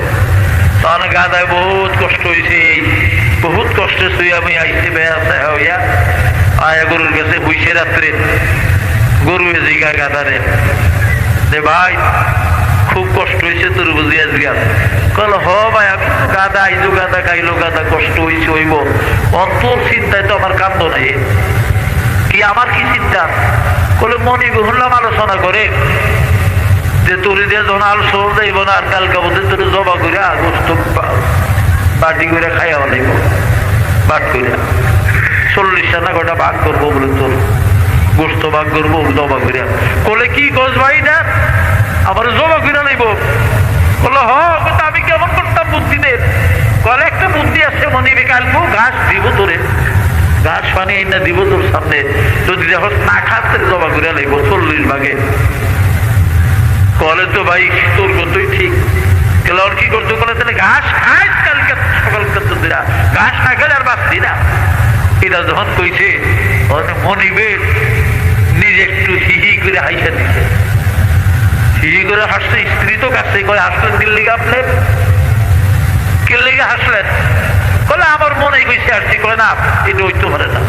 তখন গাধায় বহুত কষ্ট হয়েছে। বহুত কষ্ট শুয়ে আমি আইসি বেড়াতে হইয়া আয়া গরুর কাছে বইসে রাত্রে গরু জিগা গাধারে যে ভাই খুব কষ্ট হয়েছে তোর বুঝি আজকে। কল হ ভাই, আমি গাধা আইজো, গাধা খাইলো, গাধা কষ্ট হয়েছে হইব, অন্তর চিন্তায় তো আমার কান্দ নাই, কি আমার কি চিন্তা? কলে মনি শুনলাম আলোচনা করে যে তোর দিয়ে যখন আলসো যাইব না, আর কালকা বোধে তোর জবা করে গোস্ত বাটি করে খাইয়া লাগব, বাট করে 40 আনা কটা ভাগ করবো বলে, তোর গোস্ত ভাগ করবো জবা করে। কলে কি গছ ভাই না আমার জবা করে লাগব? বললো হ, আমি কেমন করতাম বুদ্ধি দে? কলে একটা বুদ্ধি আছে মনি, কালকে ঘাস দিব তোরে, ঘাস পানি এনে দিব তোর সামনে, যদি যখন না খাতে জবা করে লাগবো 40 ভাগে। কলে তো ভাই তোর কতই ঠিক। কি করতো? বলে তাহলে ঘাস খাই কালকে সকাল, ঘাস না খেলে আর বাঁচতি না। এটা যখন কইছে মনিবের নিজে একটু হিহি করে হাইসা দিছে, হিহি করে হাসছে। স্ত্রী তো কাছে কয় হাসলেন দিল্লিকে আপনি, কিল্লিকে হাসলেন? বলে আমার মনে কইছে আসছি। করে না, এটা হইতে পারে না,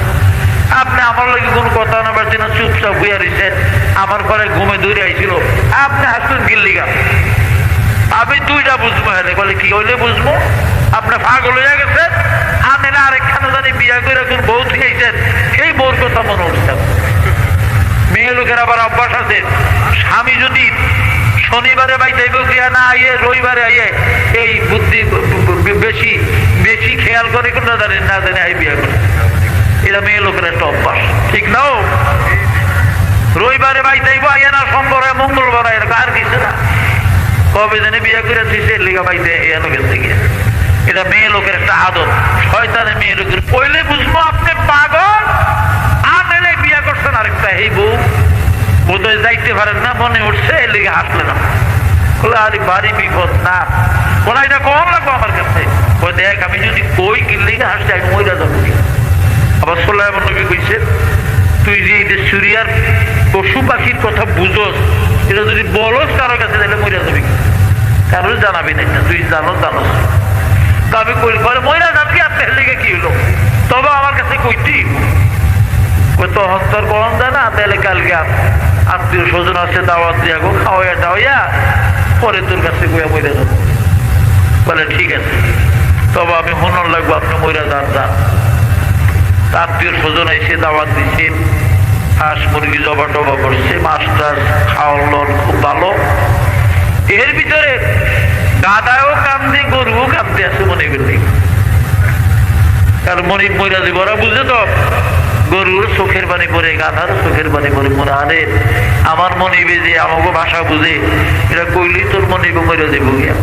আপনি আমার লাগে কোনো কথা না পারছেন না, চুপচাপ বুয়া রয়েছেন, আমার ঘরে ঘুমে দৌড়ে আইছিল, আপনি হাসলেন কিল্লিগা? আমি দুইটা বুঝবো। হলে বলে কি হইলে বুঝবো? আপনি পাগল হয়ে গেছেন, আপনি না আরেকখানে জানি বিয়া করে এখন বউ থেকেছেন, সেই বউর কথা মনে উঠছে। মেয়ে লোকের আবার অভ্যাস আছে, স্বামী যদি শনিবারে বাইতেইব গিয়া না আইয়ে রবিবারে আইয়ে এই বুদ্ধি বেশি বেশি খেয়াল করে কোন না জানে আই বিয়া করে। এটা মেয়ে লোকের একটা অভ্যাস, ঠিক নাও? রবিবারে বাইতেইব আইয়া না, সোমবার মঙ্গলবার আয়, আর কিছু না। কবে জানে বিয়া করে দিছে লিগা বাইতে এনো গেছে গিয়া। এটা মেয়ে লোকের একটা আদত, শয়তানে মেয়ে লোকের। পয়লে বুঝবো আপনি পাগল, আনেলে বিয়া করছেন আরেকটা, এই বউ বোধহয় যাইতে পারেন না, মনে উঠছে এর লিগে হাসলে না। বলে আরে বাড়ি বিপদ না, বলা এটা কম লাগবো আমার কাছে। দেখ আমি যদি কই কিল্লিগে হাসতে আমি মইরা যাবো। আবার সোলাইমান নবী কইছে, তুই যে এই সুরিয়ার পশু পাখির কথা বুঝোস, এটা যদি বলস কারো কাছে তাহলে মইরা যাবি, কারো জানাবি না, তুই জানোস। তো আমি কই পরে মইরা যাবি, আপনার লেগে কি হলো? তবে আমার কাছে কইতি তো হস্তর কম যায় না, তাহলে কালকে আত্মীয় স্বজন আছে, দাওয়াত দিয়া গো খাওয়াইয়া টাওয়াইয়া পরে তোর কাছে কইয়া মইরা যাবো। বলে ঠিক আছে, তবে আমি হনর লাগবো, আপনি মইরা যান। আত্মীয় স্বজন এসে দাওয়াত দিচ্ছে, হাঁস মুরগি জবা টবা করছে, মাছ টাছ খাওয়ার খুব ভালো। এর ভিতরে গাদাও কান্দে, গরুও কান্দে আছে মনে করলি, কারণ মনিব মইরা দিব ওরা বুঝে তো। গরুর চোখের পানি পরে, গাধার চোখের পানি পরে। মনে আরে আমার মনিবে যে আমাকে ভাষা বুঝে, এটা কইলেই তোর মনিবে মইরা দেবো গিয়া।